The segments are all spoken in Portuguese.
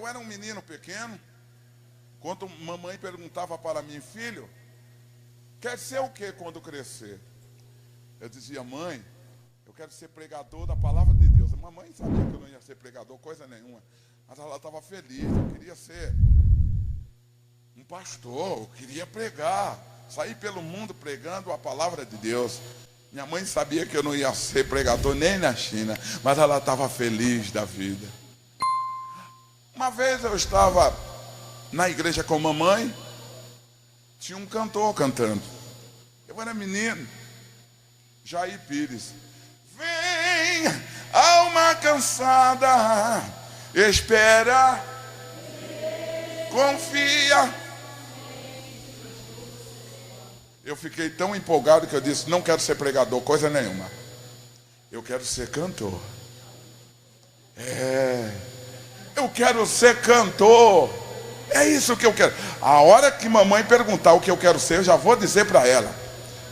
Eu era um menino pequeno, quando mamãe perguntava para mim: filho, quer ser o que quando crescer? Eu dizia: mãe, eu quero ser pregador da palavra de Deus. A mamãe sabia que eu não ia ser pregador, coisa nenhuma, mas ela estava feliz. Eu queria ser um pastor, eu queria pregar, sair pelo mundo pregando a palavra de Deus. Minha mãe sabia que eu não ia ser pregador nem na China, mas ela estava feliz da vida. Uma vez eu estava na igreja com a mamãe, tinha um cantor cantando. Eu era menino, Jair Pires. Vem, alma cansada, espera, confia. Eu fiquei tão empolgado que eu disse: não quero ser pregador, coisa nenhuma. Eu quero ser cantor. Eu quero ser cantor. É isso que eu quero. A hora que mamãe perguntar o que eu quero ser, eu já vou dizer para ela: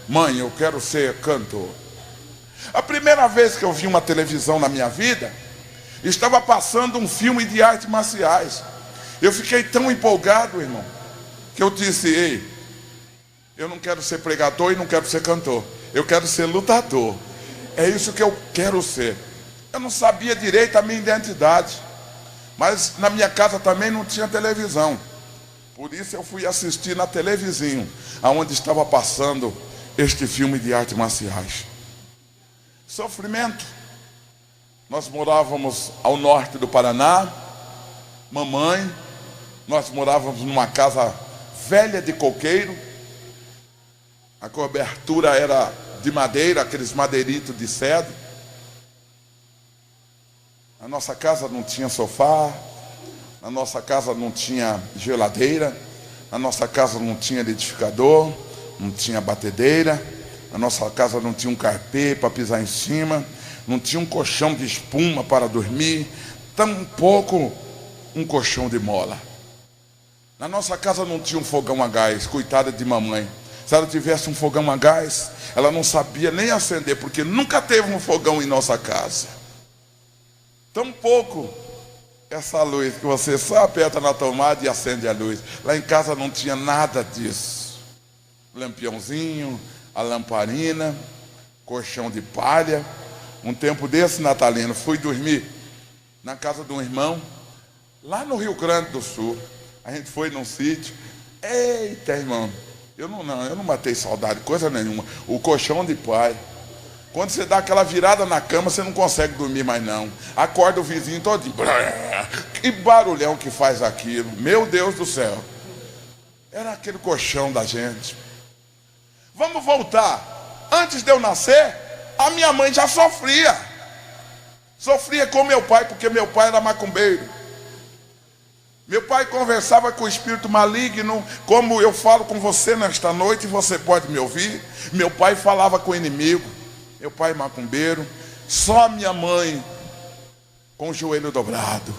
mãe, eu quero ser cantor. A primeira vez que eu vi uma televisão na minha vida, estava passando um filme de artes marciais. Eu fiquei tão empolgado, irmão, que eu disse: ei, eu não quero ser pregador e não quero ser cantor, eu quero ser lutador. É isso que eu quero ser. Eu não sabia direito a minha identidade, mas na minha casa também não tinha televisão. Por isso eu fui assistir na televisão, aonde estava passando este filme de artes marciais. Sofrimento. Nós morávamos ao norte do Paraná. Mamãe, nós morávamos numa casa velha de coqueiro. A cobertura era de madeira, aqueles madeiritos de cedro. A nossa casa não tinha sofá, na nossa casa não tinha geladeira, na nossa casa não tinha liquidificador, não tinha batedeira, na nossa casa não tinha um carpê para pisar em cima, não tinha um colchão de espuma para dormir, tampouco um colchão de mola. Na nossa casa não tinha um fogão a gás, coitada de mamãe. Se ela tivesse um fogão a gás, ela não sabia nem acender, porque nunca teve um fogão em nossa casa. Tampouco essa luz que você só aperta na tomada e acende a luz. Lá em casa não tinha nada disso. Lampiãozinho, a lamparina, colchão de palha. Um tempo desse, natalino, fui dormir na casa de um irmão, lá no Rio Grande do Sul. A gente foi num sítio. Eita, irmão, eu não matei saudade, coisa nenhuma. O colchão de palha. Quando você dá aquela virada na cama, você não consegue dormir mais não. Acorda o vizinho todinho. Que barulhão que faz aquilo. Meu Deus do céu. Era aquele colchão da gente. Vamos voltar. Antes de eu nascer, a minha mãe já sofria. Sofria com meu pai, porque meu pai era macumbeiro. Meu pai conversava com o espírito maligno, como eu falo com você nesta noite, você pode me ouvir. Meu pai falava com o inimigo. Meu pai macumbeiro, só minha mãe com o joelho dobrado,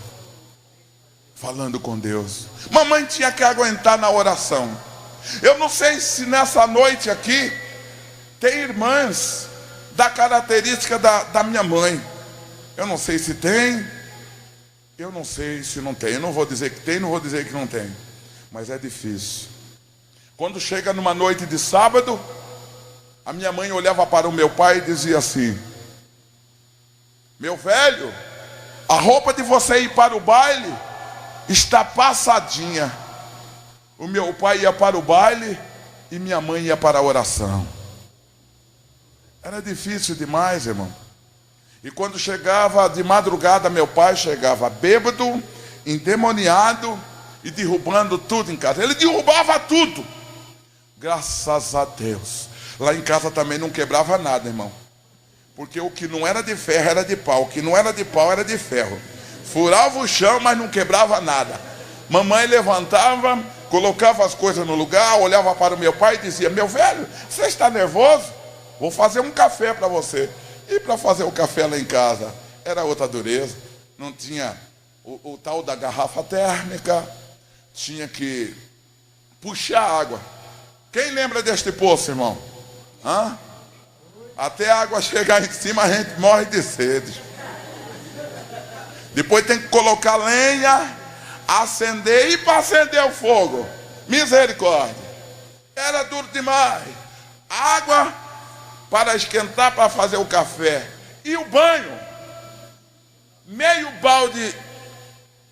falando com Deus. Mamãe tinha que aguentar na oração. Eu não sei se nessa noite aqui tem irmãs da característica da minha mãe. Eu não sei se tem, eu não sei se não tem. Eu não vou dizer que tem, não vou dizer que não tem, mas é difícil. Quando chega numa noite de sábado, a minha mãe olhava para o meu pai e dizia assim: meu velho, a roupa de você ir para o baile está passadinha. O meu pai ia para o baile e minha mãe ia para a oração. Era difícil demais, irmão. E quando chegava de madrugada, meu pai chegava bêbado, endemoniado e derrubando tudo em casa. Ele derrubava tudo. Graças a Deus. Lá em casa também não quebrava nada, irmão. Porque o que não era de ferro era de pau. O que não era de pau era de ferro. Furava o chão, mas não quebrava nada. Mamãe levantava, colocava as coisas no lugar, olhava para o meu pai e dizia: meu velho, você está nervoso? Vou fazer um café para você. E para fazer o café lá em casa era outra dureza. Não tinha o tal da garrafa térmica. Tinha que puxar água. Quem lembra deste poço, irmão? Até a água chegar em cima, a gente morre de sede. Depois tem que colocar lenha. acender e para acender o fogo. Misericórdia. Era duro demais. Água para esquentar, para fazer o café. E o banho. Meio balde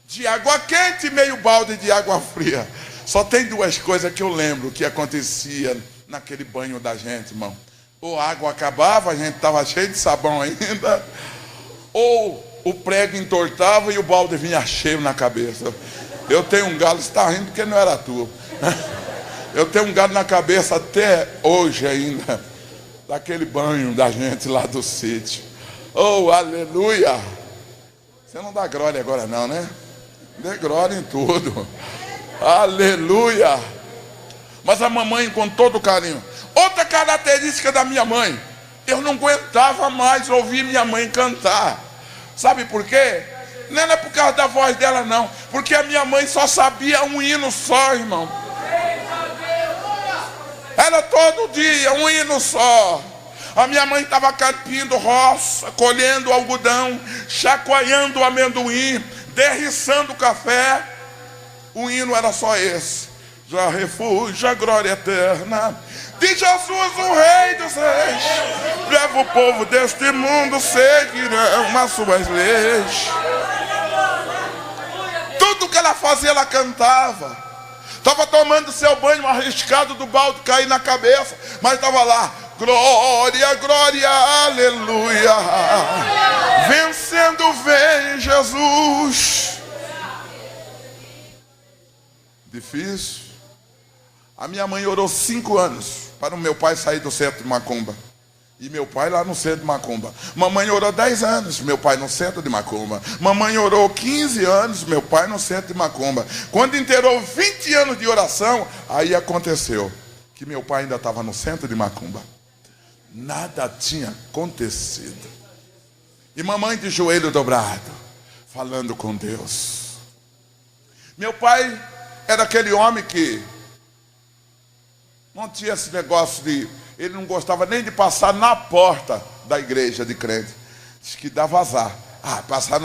de água quente e meio balde de água fria. Só tem duas coisas que eu lembro que acontecia naquele banho da gente, irmão. Ou a água acabava, a gente estava cheio de sabão ainda, ou o prego entortava e o balde vinha cheio na cabeça. Eu tenho um galo, você está rindo porque não era tu. Eu tenho um galo na cabeça até hoje ainda, daquele banho da gente lá do sítio. Oh, aleluia! Você não dá glória agora não, né? Dê glória em tudo. Aleluia! Mas a mamãe com todo carinho. Outra característica da minha mãe, eu não aguentava mais ouvir minha mãe cantar. Sabe por quê? Não é por causa da voz dela não, porque a minha mãe só sabia um hino só, irmão. Era todo dia um hino só. A minha mãe estava carpindo roça, colhendo algodão, chacoalhando o amendoim, derriçando o café. O hino era só esse: já refúgio a glória eterna de Jesus, o Rei dos Reis. Leva o povo deste mundo, seguirão as suas leis. Tudo que ela fazia, ela cantava. Estava tomando seu banho arriscado do balde cair na cabeça, mas estava lá: glória, glória, aleluia, vencendo vem Jesus. Difícil. A minha mãe orou 5 anos para o meu pai sair do centro de Macumba. E meu pai lá no centro de Macumba. Mamãe orou 10 anos, meu pai no centro de Macumba. Mamãe orou 15 anos, meu pai no centro de Macumba. Quando inteirou 20 anos de oração, aí aconteceu que meu pai ainda estava no centro de Macumba. Nada tinha acontecido. E mamãe de joelho dobrado, falando com Deus. Meu pai era aquele homem que não tinha esse negócio de... Ele não gostava nem de passar na porta da igreja de crente. Diz que dava azar. Passar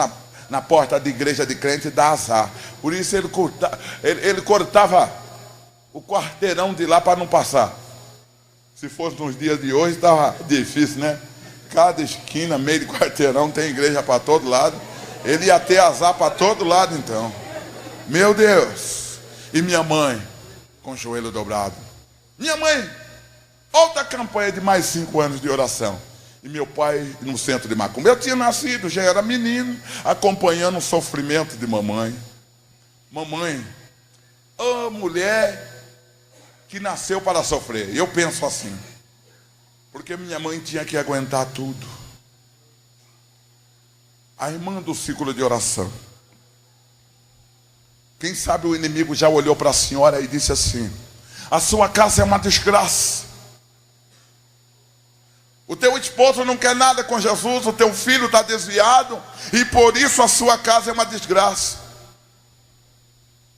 na porta da igreja de crente dá azar. Por isso ele cortava o quarteirão de lá para não passar. Se fosse nos dias de hoje, estava difícil, né? Cada esquina, meio de quarteirão, tem igreja para todo lado. Ele ia ter azar para todo lado, então. Meu Deus! E minha mãe, com o joelho dobrado. Minha mãe, outra campanha de mais 5 anos de oração. E meu pai no centro de Macumba. Eu tinha nascido, já era menino, acompanhando o sofrimento de mamãe. Mamãe, mulher que nasceu para sofrer. Eu penso assim, porque minha mãe tinha que aguentar tudo. A irmã do ciclo de oração. Quem sabe o inimigo já olhou para a senhora e disse assim: a sua casa é uma desgraça. O teu esposo não quer nada com Jesus, o teu filho está desviado, e por isso a sua casa é uma desgraça.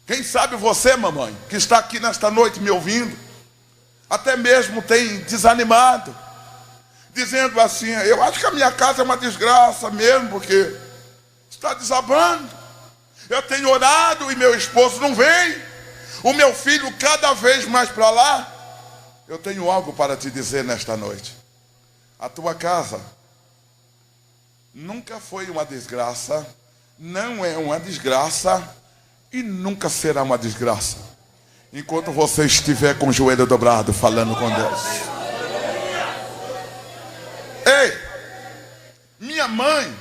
Quem sabe você, mamãe, que está aqui nesta noite me ouvindo, até mesmo tem desanimado, dizendo assim: eu acho que a minha casa é uma desgraça mesmo, porque está desabando. Eu tenho orado e meu esposo não vem. O meu filho cada vez mais para lá. Eu tenho algo para te dizer nesta noite. A tua casa nunca foi uma desgraça, não é uma desgraça e nunca será uma desgraça, enquanto você estiver com o joelho dobrado falando com Deus. Ei, minha mãe,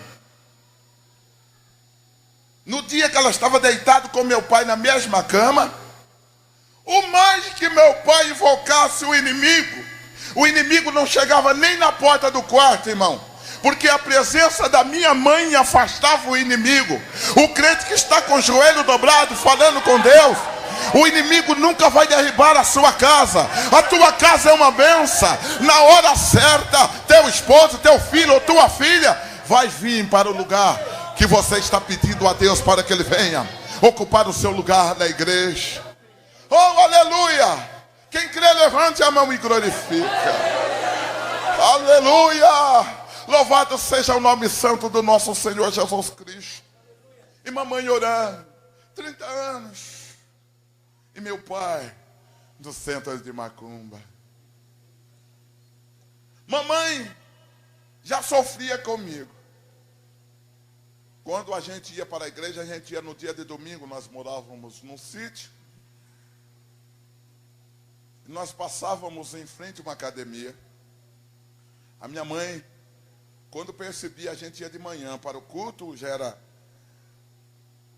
no dia que ela estava deitada com meu pai na mesma cama, o mais que meu pai invocasse o inimigo não chegava nem na porta do quarto, irmão, porque a presença da minha mãe afastava o inimigo. O crente que está com o joelho dobrado falando com Deus, o inimigo nunca vai derribar a sua casa. A tua casa é uma bênção. Na hora certa, teu esposo, teu filho ou tua filha vai vir para o lugar que você está pedindo a Deus para que ele venha ocupar o seu lugar na igreja. Oh, aleluia! Quem crê, levante a mão e glorifica. Aleluia! Louvado seja o nome santo do nosso Senhor Jesus Cristo. E mamãe orando, 30 anos. E meu pai, no centro de Macumba. Mamãe já sofria comigo. Quando a gente ia para a igreja, a gente ia no dia de domingo, nós morávamos num sítio. E nós passávamos em frente a uma academia. A minha mãe, quando percebia, a gente ia de manhã para o culto, já era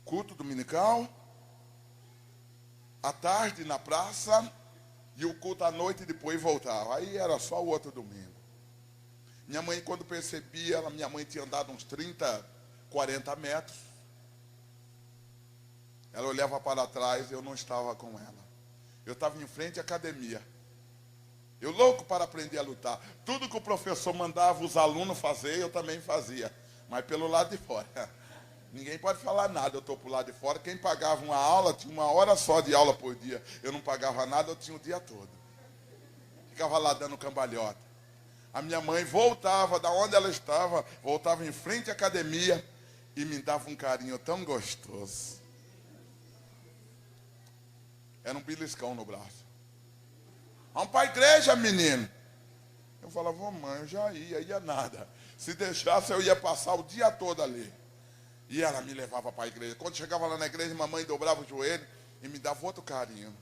culto dominical. À tarde na praça, e o culto à noite depois voltava. Aí era só o outro domingo. Minha mãe, quando percebia, minha mãe tinha andado uns 30, 40 metros. Ela olhava para trás, eu não estava com ela. Eu estava em frente à academia. Eu louco para aprender a lutar. Tudo que o professor mandava os alunos fazer, eu também fazia. Mas pelo lado de fora. Ninguém pode falar nada, eu estou para o lado de fora. Quem pagava uma aula, tinha 1 hora só de aula por dia. Eu não pagava nada, eu tinha o dia todo. Ficava lá dando cambalhota. A minha mãe voltava da onde ela estava, voltava em frente à academia e me dava um carinho tão gostoso. Era um beliscão no braço. Vamos para a igreja, menino. Eu falava, mãe, eu já ia nada. Se deixasse, eu ia passar o dia todo ali. E ela me levava para a igreja. Quando chegava lá na igreja, mamãe dobrava o joelho e me dava outro carinho.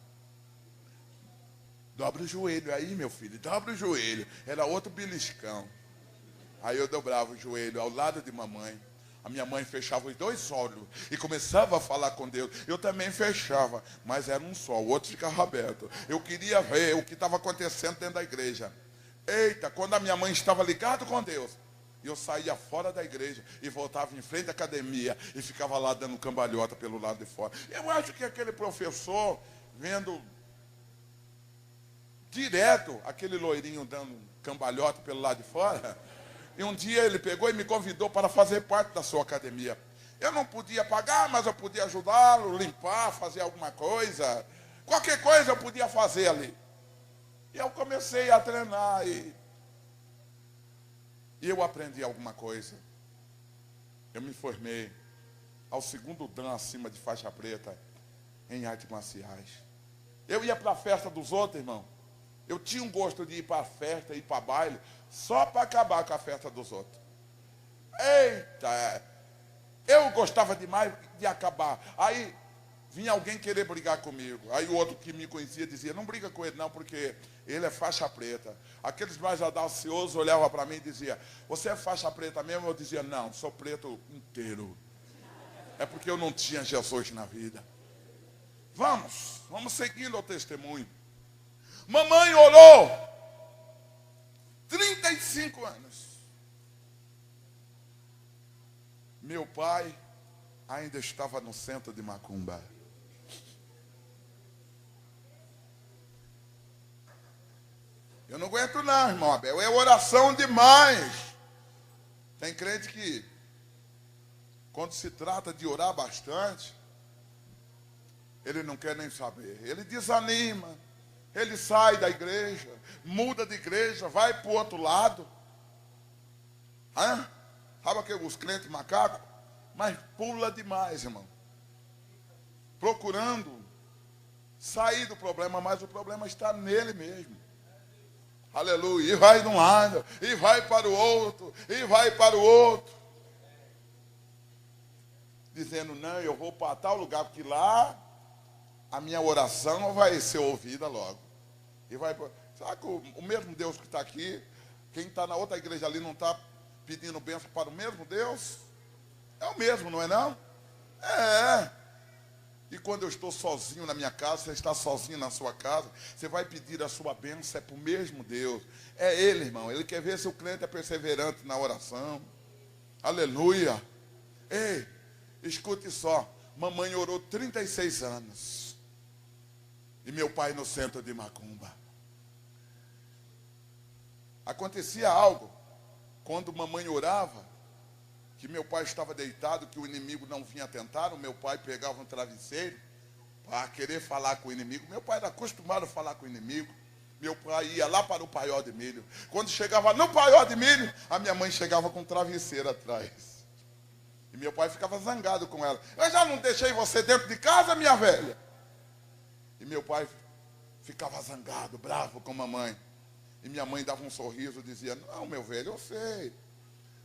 Dobra o joelho aí, meu filho, dobra o joelho. Era outro beliscão. Aí eu dobrava o joelho ao lado de mamãe. A minha mãe fechava os 2 olhos e começava a falar com Deus. Eu também fechava, mas era um só, o outro ficava aberto. Eu queria ver o que estava acontecendo dentro da igreja. Eita, quando a minha mãe estava ligada com Deus, eu saía fora da igreja e voltava em frente à academia e ficava lá dando cambalhota pelo lado de fora. Eu acho que aquele professor, vendo direto aquele loirinho dando cambalhota pelo lado de fora, e um dia ele pegou e me convidou para fazer parte da sua academia. Eu não podia pagar, mas eu podia ajudá-lo, limpar, fazer alguma coisa. Qualquer coisa eu podia fazer ali. E eu comecei a treinar e eu aprendi alguma coisa. Eu me formei ao 2º dan acima de faixa preta em artes marciais. Eu ia para a festa dos outros, irmão. Eu tinha um gosto de ir para a festa, ir para baile, só para acabar com a festa dos outros. Eita! Eu gostava demais de acabar. Aí vinha alguém querer brigar comigo. Aí o outro que me conhecia dizia, não briga com ele não, porque ele é faixa preta. Aqueles mais audaciosos olhavam para mim e diziam, você é faixa preta mesmo? Eu dizia, não, sou preto inteiro. É porque eu não tinha Jesus na vida. Vamos seguindo o testemunho. Mamãe orou 35 anos. Meu pai ainda estava no centro de Macumba. Eu não aguento não, irmão Abel. É oração demais. Tem crente que, quando se trata de orar bastante, ele não quer nem saber. Ele desanima. Ele sai da igreja, muda de igreja, vai para o outro lado. Sabe aqueles os crentes macacos? Mas pula demais, irmão. Procurando sair do problema, mas o problema está nele mesmo. Aleluia. E vai de um lado, e vai para o outro, e vai para o outro. Dizendo, não, eu vou para tal lugar, porque lá a minha oração vai ser ouvida logo. E vai, sabe que o mesmo Deus que está aqui, quem está na outra igreja ali não está pedindo bênção para o mesmo Deus? É o mesmo, não é não? É. E quando eu estou sozinho na minha casa, você está sozinho na sua casa, você vai pedir a sua bênção, é para o mesmo Deus. É Ele, irmão. Ele quer ver se o crente é perseverante na oração. Aleluia. Ei, escute só. Mamãe orou 36 anos. E meu pai no centro de Macumba. Acontecia algo. Quando mamãe orava, que meu pai estava deitado, que o inimigo não vinha tentar, o meu pai pegava um travesseiro para querer falar com o inimigo. Meu pai era acostumado a falar com o inimigo. Meu pai ia lá para o paiol de milho. Quando chegava no paiol de milho, a minha mãe chegava com um travesseiro atrás. E meu pai ficava zangado com ela. Eu já não deixei você dentro de casa, minha velha. E meu pai ficava zangado, bravo com a mamãe. E minha mãe dava um sorriso e dizia, não, meu velho, eu sei.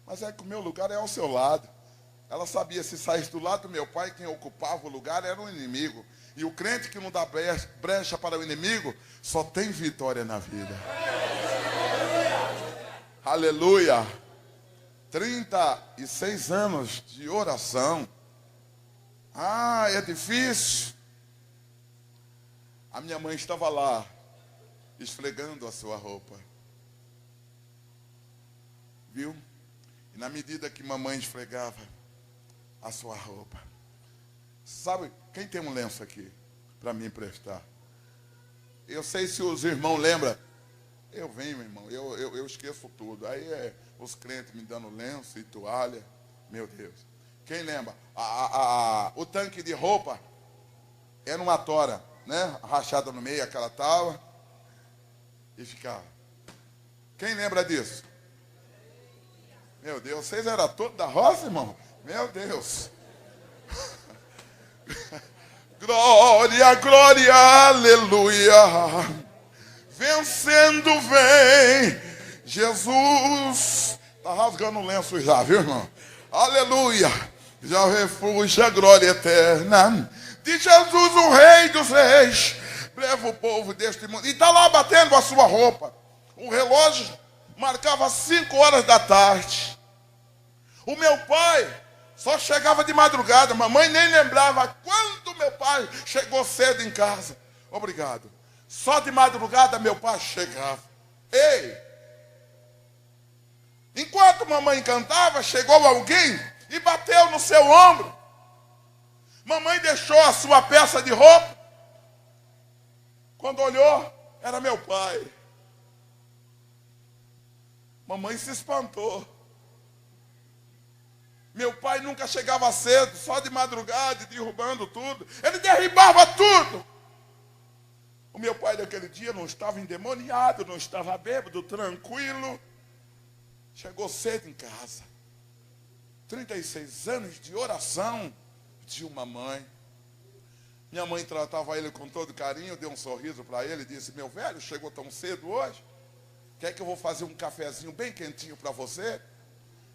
Mas é que o meu lugar é ao seu lado. Ela sabia, se saísse do lado do meu pai, quem ocupava o lugar era o inimigo. E o crente que não dá brecha para o inimigo, só tem vitória na vida. Aleluia! 36 anos de oração. Ah, é difícil. A minha mãe estava lá, esfregando a sua roupa. Viu? E na medida que mamãe esfregava a sua roupa. Sabe, quem tem um lenço aqui para me emprestar? Eu sei se os irmãos lembram. Eu venho, meu irmão, eu esqueço tudo. Aí é os crentes me dando lenço e toalha. Meu Deus. Quem lembra? O tanque de roupa era uma tora, né? Rachada no meio, aquela tábua. E ficava. Quem lembra disso? Meu Deus, vocês eram todos da roça, irmão? Meu Deus. Glória, glória, aleluia. Vencendo vem Jesus. Está rasgando o lenço já, viu, irmão? Aleluia. Já refúgio a glória eterna de Jesus, o Rei dos Reis. Leva o povo deste mundo. E está lá batendo a sua roupa. O relógio marcava 5 horas da tarde. O meu pai só chegava de madrugada. Mamãe nem lembrava quando meu pai chegou cedo em casa. Obrigado. Só de madrugada meu pai chegava. Ei! Enquanto mamãe cantava, chegou alguém e bateu no seu ombro. Mamãe deixou a sua peça de roupa. Quando olhou, era meu pai. Mamãe se espantou. Meu pai nunca chegava cedo, só de madrugada, derrubando tudo. Ele derribava tudo. O meu pai daquele dia não estava endemoniado, não estava bêbado, tranquilo. Chegou cedo em casa. 36 anos de oração de uma mãe. Minha mãe tratava ele com todo carinho, deu um sorriso para ele e disse, meu velho, chegou tão cedo hoje? Quer que eu vou fazer um cafezinho bem quentinho para você?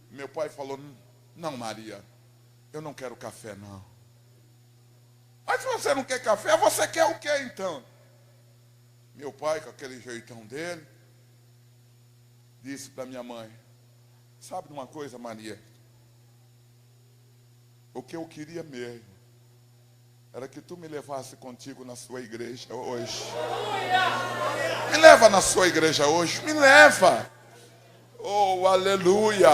Meu pai falou, não, Maria, eu não quero café, não. Mas se você não quer café, você quer o quê, então? Meu pai, com aquele jeitão dele, disse para minha mãe, sabe de uma coisa, Maria? O que eu queria mesmo era que tu me levasse contigo na sua igreja hoje. Me leva na sua igreja hoje, me leva. Oh, aleluia.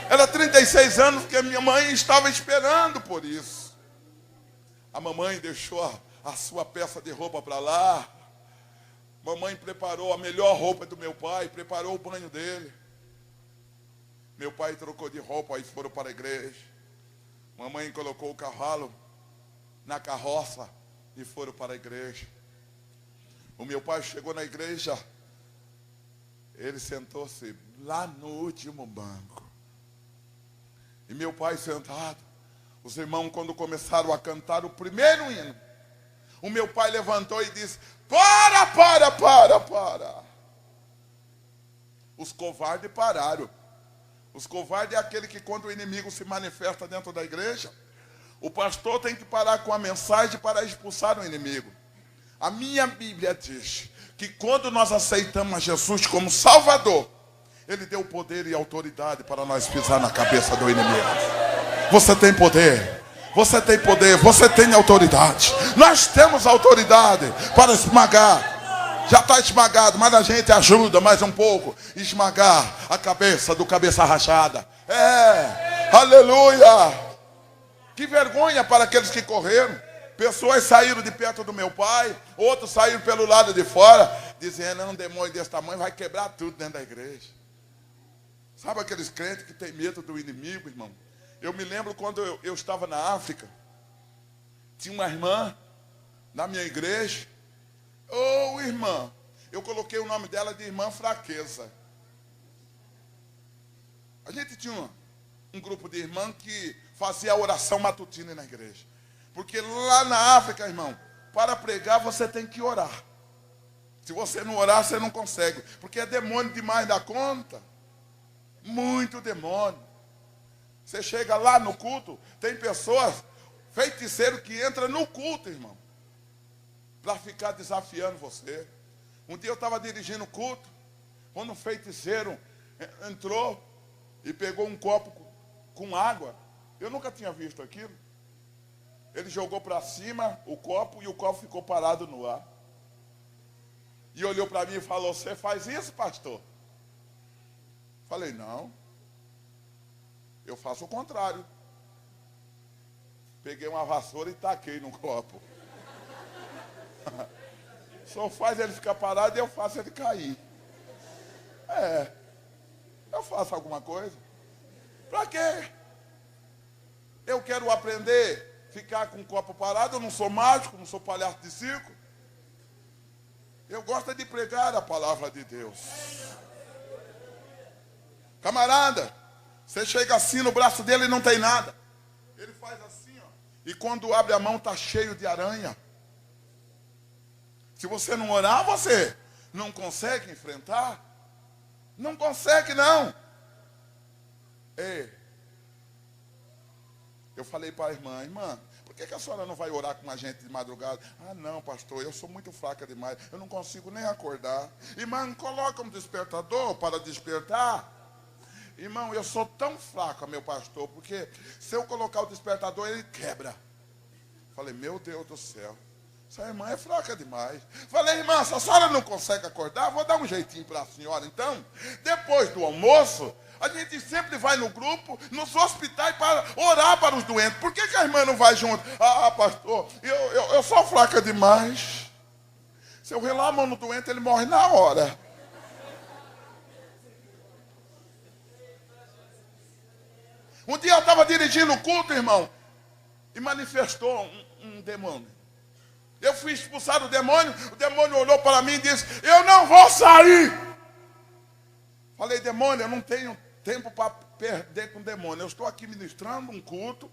Era 36 anos que a minha mãe estava esperando por isso. A mamãe deixou a sua peça de roupa para lá. Mamãe preparou a melhor roupa do meu pai, preparou o banho dele. Meu pai trocou de roupa e foram para a igreja. Mamãe colocou o cavalo na carroça e foram para a igreja. O meu pai chegou na igreja, ele sentou-se lá no último banco. E meu pai sentado, os irmãos quando começaram a cantar o primeiro hino, o meu pai levantou e disse, para. Os covardes pararam. Os covardes é aquele que quando o inimigo se manifesta dentro da igreja, o pastor tem que parar com a mensagem para expulsar o inimigo. A minha Bíblia diz que quando nós aceitamos a Jesus como Salvador, Ele deu poder e autoridade para nós pisar na cabeça do inimigo. Você tem poder, você tem poder, você tem autoridade. Nós temos autoridade para esmagar. Já está esmagado, mas a gente ajuda mais um pouco. Esmagar a cabeça do cabeça rachada. Aleluia. Que vergonha para aqueles que correram. Pessoas saíram de perto do meu pai, outros saíram pelo lado de fora, dizendo, um demônio desse tamanho vai quebrar tudo dentro da igreja. Sabe aqueles crentes que têm medo do inimigo, irmão? Eu me lembro quando eu estava na África, tinha uma irmã na minha igreja. Oh, irmã, eu coloquei o nome dela de irmã fraqueza. A gente tinha um grupo de irmãos que fazia a oração matutina na igreja. Porque lá na África, irmão, para pregar você tem que orar. Se você não orar, você não consegue. Porque é demônio demais da conta. Muito demônio. Você chega lá no culto, tem pessoas, feiticeiros, que entram no culto, irmão, para ficar desafiando você. Um dia eu estava dirigindo o culto, quando um feiticeiro entrou e pegou um copo com água. Eu nunca tinha visto aquilo. Ele jogou para cima o copo e o copo ficou parado no ar. E olhou para mim e falou: você faz isso, pastor? Falei: não. Eu faço o contrário. Peguei uma vassoura e taquei no copo. Só faz ele ficar parado e eu faço ele cair. Eu faço alguma coisa. Para quê? Eu quero aprender a ficar com o copo parado. Eu não sou mágico, não sou palhaço de circo. Eu gosto de pregar a palavra de Deus. Camarada, você chega assim no braço dele e não tem nada. Ele faz assim, ó. E quando abre a mão está cheio de aranha. Se você não orar, você não consegue enfrentar. Não consegue, não. Eu falei para a irmã, por que a senhora não vai orar com a gente de madrugada? Ah, não, pastor, eu sou muito fraca demais, eu não consigo nem acordar. Irmã, coloca um despertador para despertar. Irmão, eu sou tão fraco, meu pastor, porque se eu colocar o despertador, ele quebra. Falei: meu Deus do céu, essa irmã é fraca demais. Falei: irmã, se a senhora não consegue acordar, vou dar um jeitinho para a senhora. Então, depois do almoço, a gente sempre vai no grupo, nos hospitais, para orar para os doentes. Por que a irmã não vai junto? Ah, pastor, eu sou fraca demais. Se eu relar a mão no doente, ele morre na hora. Um dia eu estava dirigindo o culto, irmão, e manifestou um demônio. Eu fui expulsar o demônio olhou para mim e disse: eu não vou sair. Falei: demônio, eu não tenho tempo para perder com demônio. Eu estou aqui ministrando um culto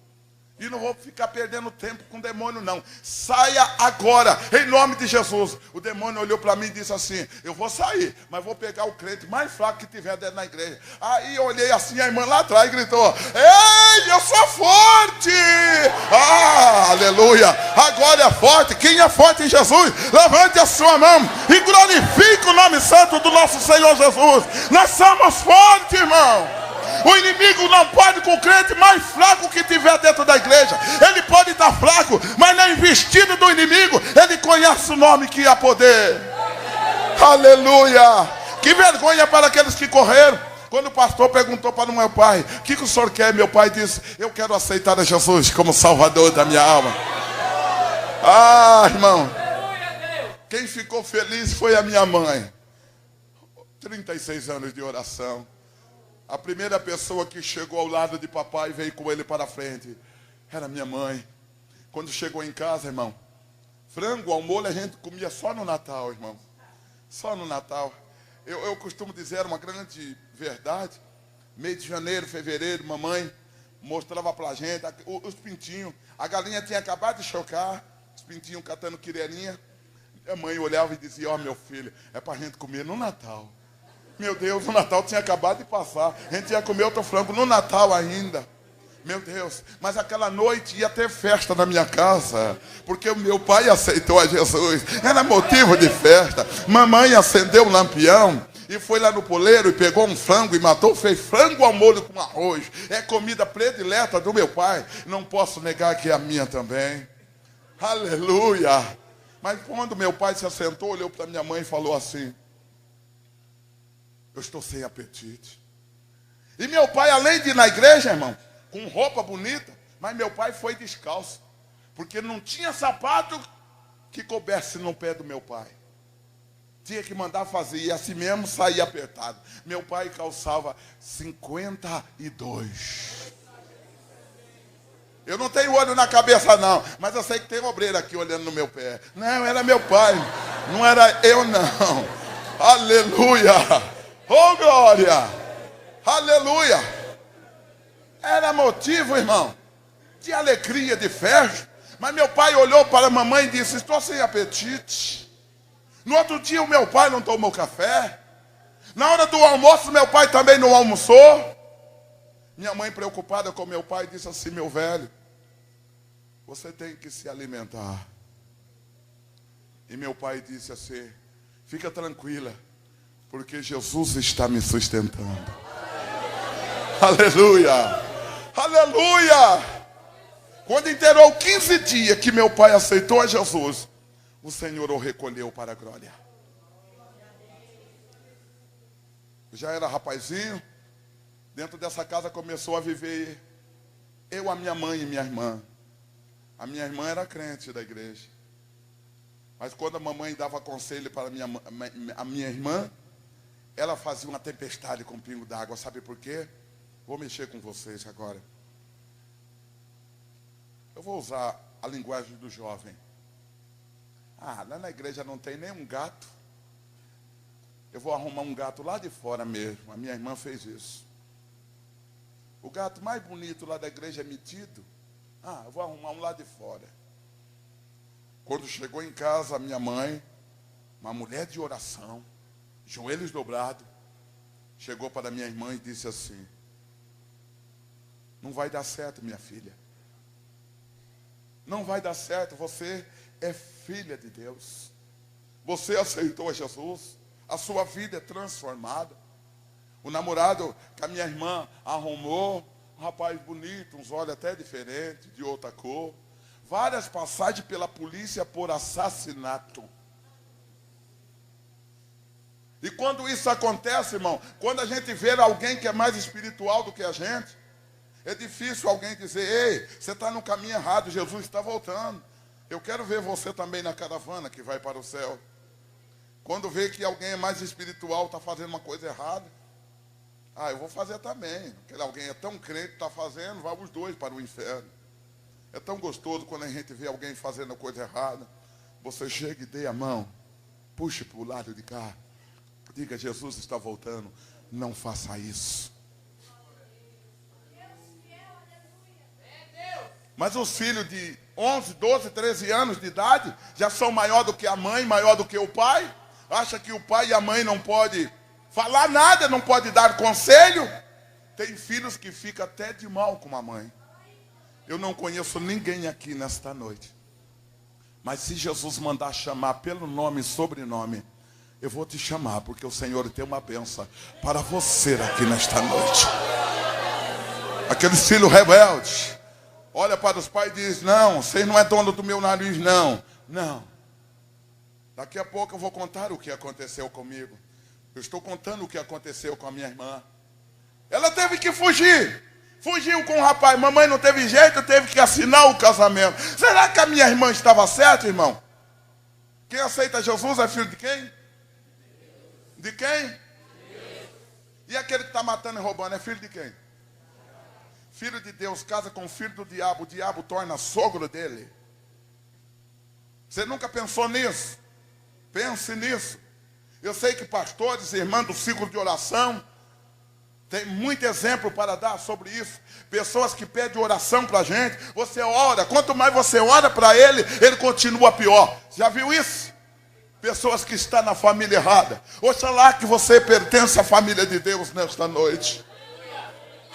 e não vou ficar perdendo tempo com demônio, não. Saia agora, em nome de Jesus. O demônio olhou para mim e disse assim: eu vou sair, mas vou pegar o crente mais fraco que tiver dentro da igreja. Aí eu olhei assim, a irmã lá atrás gritou: ei, eu sou forte! Ah, aleluia! Agora é forte. Quem é forte em Jesus, levante a sua mão e glorifique o nome santo do nosso Senhor Jesus. Nós somos fortes, irmão. O inimigo não pode com o crente mais fraco que tiver dentro da igreja. Ele pode estar fraco, mas na investida do inimigo, ele conhece o nome que há poder. Aleluia! Que vergonha para aqueles que correram. Quando o pastor perguntou para o meu pai: o que o senhor quer? Meu pai disse: eu quero aceitar a Jesus como Salvador da minha alma. Ah, irmão, quem ficou feliz foi a minha mãe. 36 anos de oração. A primeira pessoa que chegou ao lado de papai e veio com ele para frente era minha mãe. Quando chegou em casa, irmão, frango ao molho a gente comia só no Natal, irmão. Só no Natal. Eu costumo dizer uma grande verdade. Mês de janeiro, fevereiro, mamãe mostrava pra gente os pintinhos. A galinha tinha acabado de chocar, os pintinhos catando quireirinha. A mãe olhava e dizia: ó, meu filho, é pra gente comer no Natal. Meu Deus, o Natal tinha acabado de passar. A gente ia comer outro frango no Natal ainda. Meu Deus, mas aquela noite ia ter festa na minha casa, porque o meu pai aceitou a Jesus. Era motivo de festa. Mamãe acendeu um lampião e foi lá no poleiro e pegou um frango e matou, fez frango ao molho com arroz. É comida predileta do meu pai. Não posso negar que é a minha também. Aleluia. Mas quando meu pai se assentou, olhou para minha mãe e falou assim: eu estou sem apetite. E meu pai, além de ir na igreja, irmão, com roupa bonita, mas meu pai foi descalço, porque não tinha sapato que coubesse no pé do meu pai. Tinha que mandar fazer, e assim mesmo saía apertado. Meu pai calçava 52. Eu não tenho olho na cabeça não, mas eu sei que tem obreiro aqui olhando no meu pé. Não, era meu pai, não era eu não. Aleluia! Oh, glória! Aleluia! Era motivo, irmão, de alegria, de festa. Mas meu pai olhou para a mamãe e disse: estou sem apetite. No outro dia o meu pai não tomou café. Na hora do almoço meu pai também não almoçou. Minha mãe, preocupada com meu pai, disse assim: meu velho, você tem que se alimentar. E meu pai disse assim: fica tranquila, porque Jesus está me sustentando. Aleluia! Aleluia! Quando inteirou 15 dias que meu pai aceitou a Jesus, o Senhor o recolheu para a glória. Eu já era rapazinho. Dentro dessa casa começou a viver eu, a minha mãe e minha irmã. A minha irmã era crente da igreja. Mas quando a mamãe dava conselho para a minha irmã, ela fazia uma tempestade com um pingo d'água. Sabe por quê? Vou mexer com vocês agora. Eu vou usar a linguagem do jovem. Lá na igreja não tem nenhum gato. Eu vou arrumar um gato lá de fora mesmo. A minha irmã fez isso. O gato mais bonito lá da igreja é metido. Eu vou arrumar um lá de fora. Quando chegou em casa, a minha mãe, uma mulher de oração, joelhos dobrados, chegou para minha irmã e disse assim: não vai dar certo, minha filha. Não vai dar certo, você é filha de Deus. Você aceitou a Jesus, a sua vida é transformada. O namorado que a minha irmã arrumou, um rapaz bonito, uns olhos até diferentes, de outra cor. Várias passagens pela polícia por assassinato. E quando isso acontece, irmão, quando a gente vê alguém que é mais espiritual do que a gente, é difícil alguém dizer: ei, você está no caminho errado, Jesus está voltando. Eu quero ver você também na caravana que vai para o céu. Quando vê que alguém é mais espiritual, está fazendo uma coisa errada, eu vou fazer também. Porque alguém é tão crente, está fazendo, vai os dois para o inferno. É tão gostoso quando a gente vê alguém fazendo a coisa errada. Você chega e dê a mão, puxe para o lado de cá, diga: Jesus está voltando, não faça isso. Mas os filhos de 11, 12, 13 anos de idade já são maior do que a mãe, maior do que o pai. Acha que o pai e a mãe não podem falar nada, não podem dar conselho. Tem filhos que ficam até de mal com a mãe. Eu não conheço ninguém aqui nesta noite. Mas se Jesus mandar chamar pelo nome e sobrenome, eu vou te chamar, porque o Senhor tem uma bênção para você aqui nesta noite. Aqueles filhos rebeldes, olha para os pais e diz: não, você não é dono do meu nariz, não. Não. Daqui a pouco eu vou contar o que aconteceu comigo. Eu estou contando o que aconteceu com a minha irmã. Ela teve que fugir. Fugiu com o rapaz. Mamãe não teve jeito, teve que assinar o casamento. Será que a minha irmã estava certa, irmão? Quem aceita Jesus é filho de quem? De quem? E aquele que está matando e roubando é filho de quem? Filho de Deus casa com o filho do diabo. O diabo torna sogro dele. Você nunca pensou nisso? Pense nisso. Eu sei que pastores, irmãos do ciclo de oração, tem muito exemplo para dar sobre isso. Pessoas que pedem oração para a gente. Você ora, quanto mais você ora para ele, ele continua pior. Já viu isso? Pessoas que estão na família errada. Oxalá que você pertence à família de Deus nesta noite.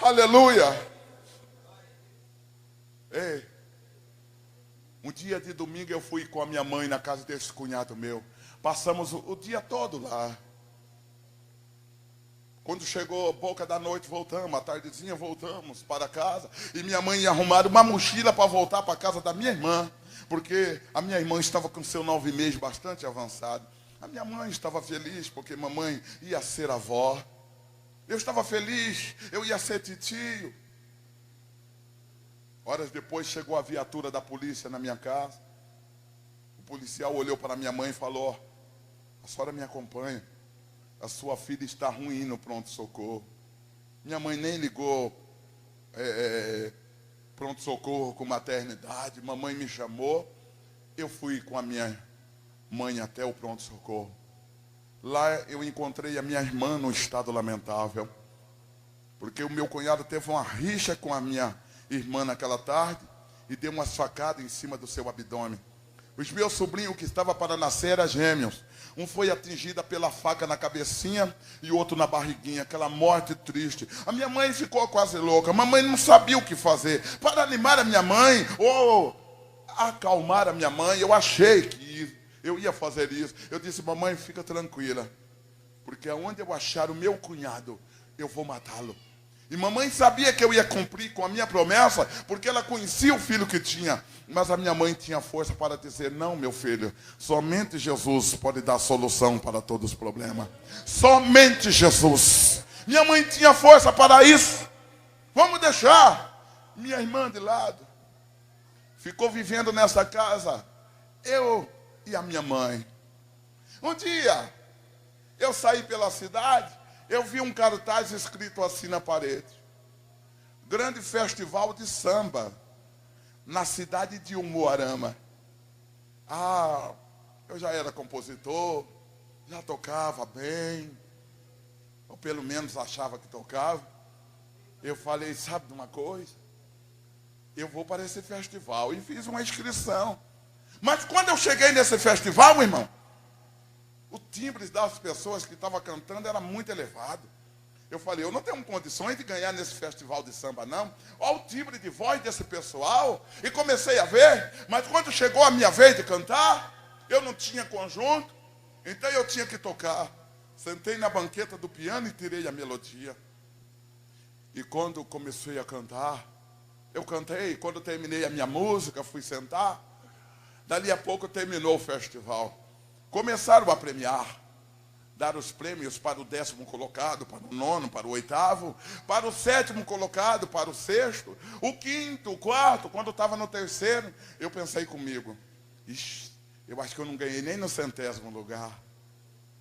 Aleluia. Ei, um dia de domingo eu fui com a minha mãe na casa desse cunhado meu. Passamos o dia todo lá. Quando chegou a boca da noite, voltamos. À tardezinha, voltamos para casa. E minha mãe ia arrumar uma mochila para voltar para a casa da minha irmã. Porque a minha irmã estava com seu 9 meses bastante avançado. A minha mãe estava feliz porque mamãe ia ser avó. Eu estava feliz, eu ia ser titio. Horas depois chegou a viatura da polícia na minha casa. O policial olhou para minha mãe e falou: a senhora me acompanha. A sua filha está ruim no pronto-socorro. Minha mãe nem ligou pronto-socorro com maternidade. Mamãe me chamou. Eu fui com a minha mãe até o pronto-socorro. Lá eu encontrei a minha irmã num estado lamentável. porque o meu cunhado teve uma rixa com a minha irmã naquela tarde e deu uma facada em cima do seu abdômen. Os meus sobrinhos que estavam para nascer eram gêmeos. Um foi atingido pela faca na cabecinha e o outro na barriguinha, aquela morte triste. A minha mãe ficou quase louca. A mamãe não sabia o que fazer. Para animar a minha mãe ou acalmar a minha mãe, eu achei que eu ia fazer isso. Eu disse, mamãe, fica tranquila, porque aonde eu achar o meu cunhado, eu vou matá-lo. E mamãe sabia que eu ia cumprir com a minha promessa, porque ela conhecia o filho que tinha. Mas a minha mãe tinha força para dizer, não, meu filho, somente Jesus pode dar solução para todos os problemas. Somente Jesus. Minha mãe tinha força para isso. Vamos deixar minha irmã de lado. Ficou vivendo nessa casa, eu e a minha mãe. Um dia, eu saí pela cidade, eu vi um cartaz escrito assim na parede. Grande festival de samba, na cidade de Umuarama. Eu já era compositor, já tocava bem, ou pelo menos achava que tocava. Eu falei, sabe de uma coisa? Eu vou para esse festival, e fiz uma inscrição. Mas quando eu cheguei nesse festival, irmão, o timbre das pessoas que estavam cantando era muito elevado. Eu falei, eu não tenho condições de ganhar nesse festival de samba, não. Olha o timbre de voz desse pessoal. E comecei a ver, mas quando chegou a minha vez de cantar, eu não tinha conjunto, então eu tinha que tocar. Sentei na banqueta do piano e tirei a melodia. E quando comecei a cantar, eu cantei. Quando terminei a minha música, fui sentar. Dali a pouco terminou o festival. Começaram a premiar, dar os prêmios para o 10º colocado, para o 9º, para o 8º, para o 7º colocado, para o 6º, o 5º, o 4º. Quando estava no 3º, eu pensei comigo, ixi, eu acho que eu não ganhei nem no 100º lugar.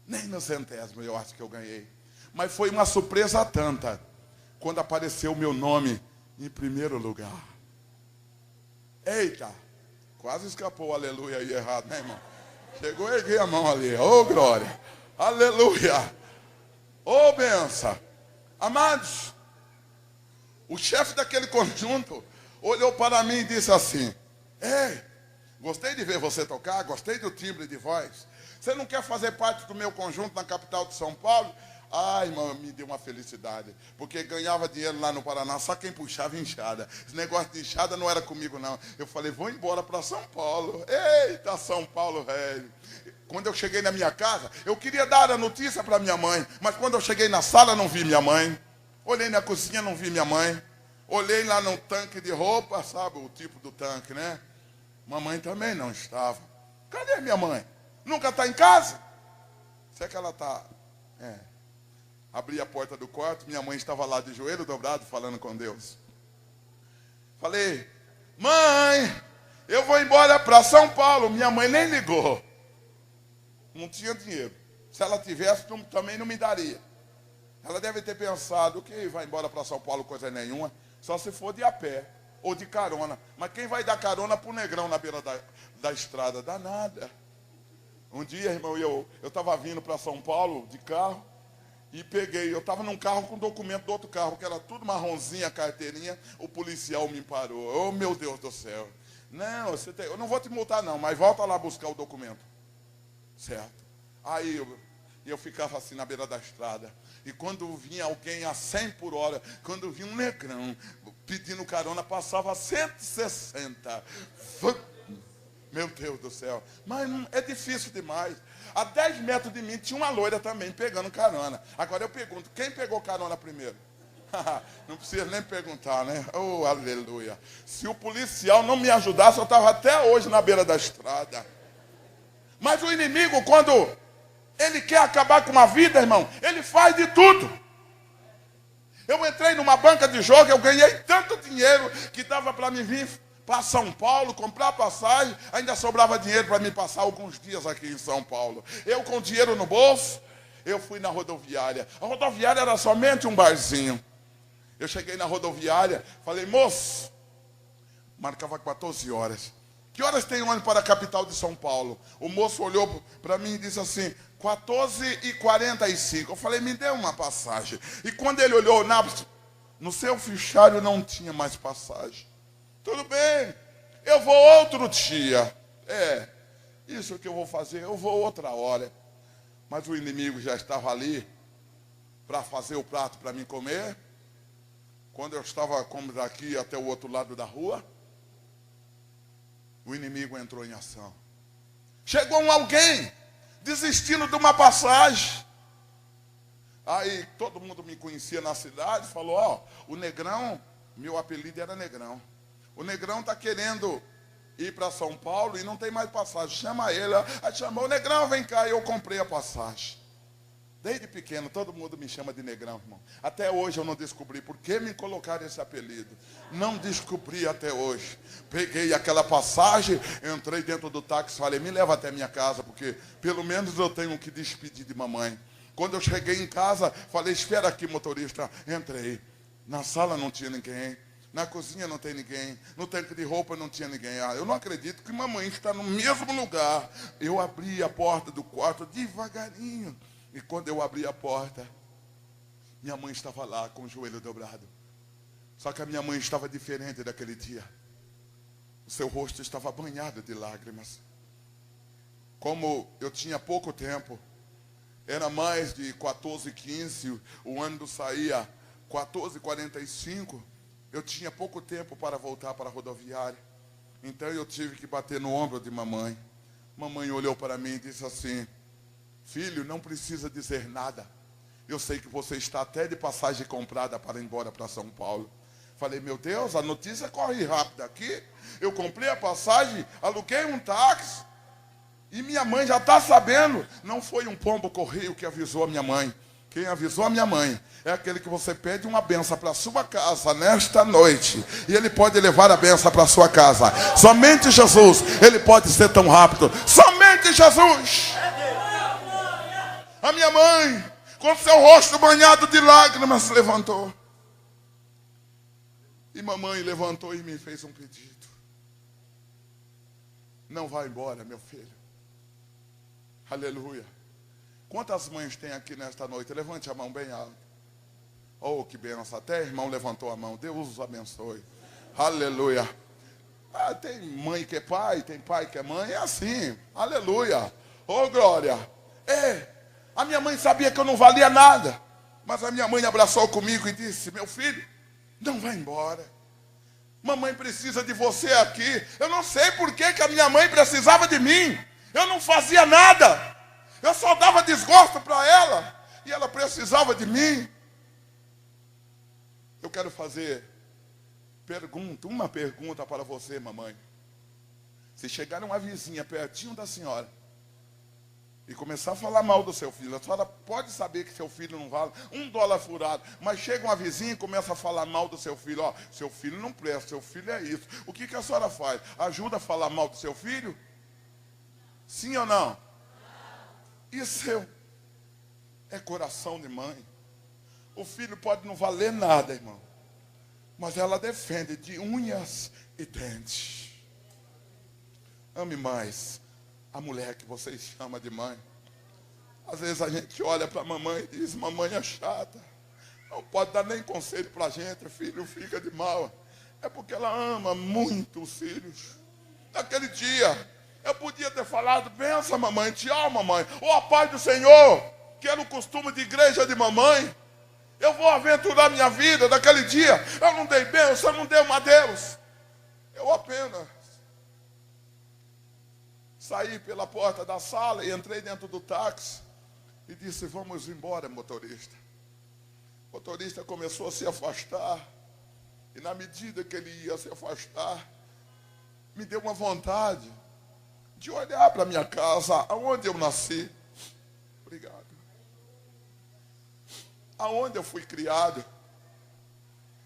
Nem no 100º eu acho que eu ganhei. Mas foi uma surpresa tanta, quando apareceu o meu nome em primeiro lugar. Eita, quase escapou o aleluia aí errado, né, irmão? Chegou a erguer a mão ali. Ô, glória. Aleluia. Ô, benção. Amados, o chefe daquele conjunto olhou para mim e disse assim, ei, gostei de ver você tocar, gostei do timbre de voz. Você não quer fazer parte do meu conjunto na capital de São Paulo? Ai, irmão, me deu uma felicidade, porque ganhava dinheiro lá no Paraná, só quem puxava enxada. Esse negócio de enxada não era comigo, não. Eu falei, vou embora para São Paulo. Eita, São Paulo, velho. Quando eu cheguei na minha casa, eu queria dar a notícia para minha mãe, mas quando eu cheguei na sala, não vi minha mãe. Olhei na cozinha, não vi minha mãe. Olhei lá no tanque de roupa, sabe, o tipo do tanque, né? Mamãe também não estava. Cadê minha mãe? Nunca está em casa? Será que ela está... Abri a porta do quarto, minha mãe estava lá de joelho dobrado, falando com Deus. Falei, mãe, eu vou embora para São Paulo. Minha mãe nem ligou. Não tinha dinheiro. Se ela tivesse, também não me daria. Ela deve ter pensado que vai embora para São Paulo coisa nenhuma, só se for de a pé ou de carona. Mas quem vai dar carona para o negrão na beira da estrada? Dá nada. Um dia, irmão, eu estava vindo para São Paulo de carro. E peguei, eu estava num carro com documento do outro carro, que era tudo marronzinha, carteirinha, o policial me parou. Oh, meu Deus do céu. Não, eu não vou te multar não, mas volta lá buscar o documento. Certo. Aí eu ficava assim na beira da estrada. E quando vinha alguém a 100 por hora, quando vinha um negrão pedindo carona, passava a 160. Meu Deus do céu. Mas é difícil demais. A 10 metros de mim tinha uma loira também pegando carona. Agora eu pergunto, quem pegou carona primeiro? Não precisa nem perguntar, né? Oh, aleluia. Se o policial não me ajudasse, eu estava até hoje na beira da estrada. Mas o inimigo, quando ele quer acabar com uma vida, irmão, ele faz de tudo. Eu entrei numa banca de jogo, eu ganhei tanto dinheiro que dava para me vir para São Paulo, comprar passagem, ainda sobrava dinheiro para me passar alguns dias aqui em São Paulo. Eu com dinheiro no bolso, eu fui na rodoviária. A rodoviária era somente um barzinho. Eu cheguei na rodoviária, falei, moço, marcava 14 horas. Que horas tem ônibus para a capital de São Paulo? O moço olhou para mim e disse assim, 14h45. Eu falei, me dê uma passagem. E quando ele olhou No seu fichário não tinha mais passagem. Tudo bem, eu vou outro dia. Isso que eu vou fazer, eu vou outra hora. Mas o inimigo já estava ali para fazer o prato para mim comer. Quando eu estava como daqui até o outro lado da rua, o inimigo entrou em ação. Chegou alguém desistindo de uma passagem. Aí todo mundo me conhecia na cidade, falou, o Negrão, meu apelido era Negrão. O Negrão está querendo ir para São Paulo e não tem mais passagem. Chama ele. Aí chamou, o Negrão, vem cá. E eu comprei a passagem. Desde pequeno, todo mundo me chama de Negrão, irmão. Até hoje eu não descobri por que me colocaram esse apelido. Não descobri até hoje. Peguei aquela passagem, entrei dentro do táxi, falei, me leva até minha casa, porque pelo menos eu tenho que despedir de mamãe. Quando eu cheguei em casa, falei, espera aqui, motorista. Entrei. Na sala não tinha ninguém. Na cozinha não tem ninguém. No tanque de roupa não tinha ninguém. Eu não acredito que mamãe está no mesmo lugar. Eu abri a porta do quarto devagarinho. E quando eu abri a porta, minha mãe estava lá com o joelho dobrado. Só que a minha mãe estava diferente daquele dia. O seu rosto estava banhado de lágrimas. Como eu tinha pouco tempo, era mais de 14h15, o ônibus saía 14h45, eu tinha pouco tempo para voltar para a rodoviária. Então eu tive que bater no ombro de mamãe. Mamãe olhou para mim e disse assim, filho, não precisa dizer nada. Eu sei que você está até de passagem comprada para ir embora para São Paulo. Falei, meu Deus, a notícia corre rápido aqui. Eu comprei a passagem, aluguei um táxi. E minha mãe já está sabendo. Não foi um pombo correio que avisou a minha mãe. Quem avisou a minha mãe é aquele que você pede uma benção para a sua casa nesta noite. E ele pode levar a benção para a sua casa. Somente Jesus, ele pode ser tão rápido. Somente Jesus. A minha mãe, com seu rosto banhado de lágrimas, se levantou. E mamãe levantou e me fez um pedido. Não vá embora, meu filho. Aleluia. Quantas mães tem aqui nesta noite? Levante a mão bem alta. Oh, que benção. Até irmão levantou a mão. Deus os abençoe. Aleluia. Tem mãe que é pai, tem pai que é mãe. É assim. Aleluia. Oh, glória. A minha mãe sabia que eu não valia nada. Mas a minha mãe abraçou comigo e disse, meu filho, não vai embora. Mamãe precisa de você aqui. Eu não sei por que a minha mãe precisava de mim. Eu não fazia nada. Eu só dava desgosto para ela. E ela precisava de mim. Eu quero fazer uma pergunta para você, mamãe. Se chegar uma vizinha pertinho da senhora e começar a falar mal do seu filho, a senhora pode saber que seu filho não vale $1 furado, mas chega uma vizinha e começa a falar mal do seu filho. Seu filho não presta, seu filho é isso. O que a senhora faz? Ajuda a falar mal do seu filho? Sim ou não? Isso é coração de mãe. O filho pode não valer nada, irmão, mas ela defende de unhas e dentes. Ame mais a mulher que vocês chamam de mãe. Às vezes a gente olha para a mamãe e diz, mamãe é chata, não pode dar nem conselho para a gente, filho fica de mal. É porque ela ama muito os filhos. Naquele dia, eu podia ter falado, benção mamãe, te amo mamãe, ou a paz do Senhor, que era o costume de igreja de mamãe. Eu vou aventurar minha vida. Naquele dia, eu não dei benção, eu não dei uma Deus. Eu apenas saí pela porta da sala e entrei dentro do táxi e disse, vamos embora, motorista. O motorista começou a se afastar. E na medida que ele ia se afastar, me deu uma vontade de olhar para minha casa, aonde eu nasci. Obrigado. Aonde eu fui criado.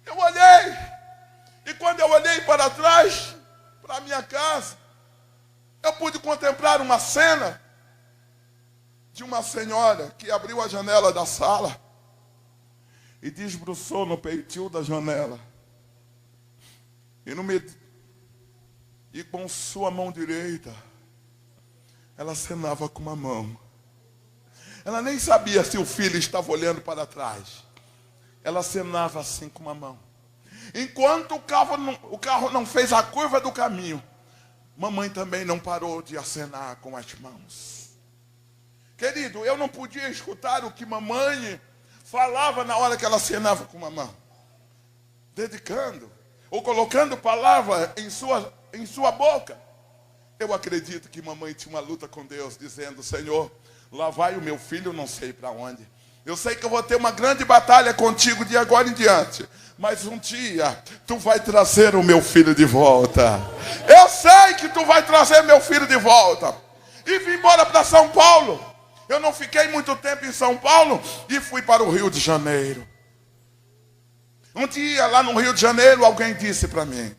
Eu olhei. E quando eu olhei para trás, para a minha casa, eu pude contemplar uma cena de uma senhora que abriu a janela da sala e desbruçou no peitinho da janela. E com sua mão direita, ela acenava com uma mão. Ela nem sabia se o filho estava olhando para trás. ela acenava assim com uma mão. Enquanto o carro não fez a curva do caminho, mamãe também não parou de acenar com as mãos. Querido, eu não podia escutar o que mamãe falava na hora que ela acenava com uma mão, dedicando ou colocando palavra em sua boca. Eu acredito que mamãe tinha uma luta com Deus, dizendo: Senhor, lá vai o meu filho, não sei para onde. Eu sei que eu vou ter uma grande batalha contigo de agora em diante, mas um dia tu vai trazer o meu filho de volta. Eu sei que tu vai trazer meu filho de volta. E vim embora para São Paulo. Eu não fiquei muito tempo em São Paulo e fui para o Rio de Janeiro. Um dia lá no Rio de Janeiro alguém disse para mim: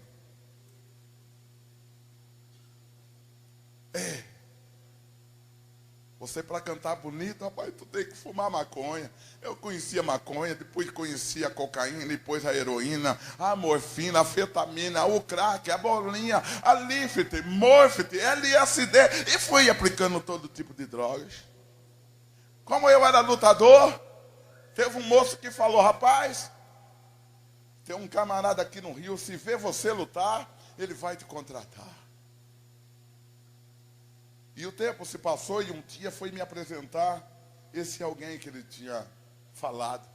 você para cantar bonito, rapaz, tu tem que fumar maconha. Eu conhecia maconha, depois conhecia a cocaína, depois a heroína, a morfina, a fetamina, o crack, a bolinha, a lífite, morfite, LSD, e fui aplicando todo tipo de drogas. Como eu era lutador, teve um moço que falou: rapaz, tem um camarada aqui no Rio, se vê você lutar, ele vai te contratar. E o tempo se passou e um dia foi me apresentar esse alguém que ele tinha falado.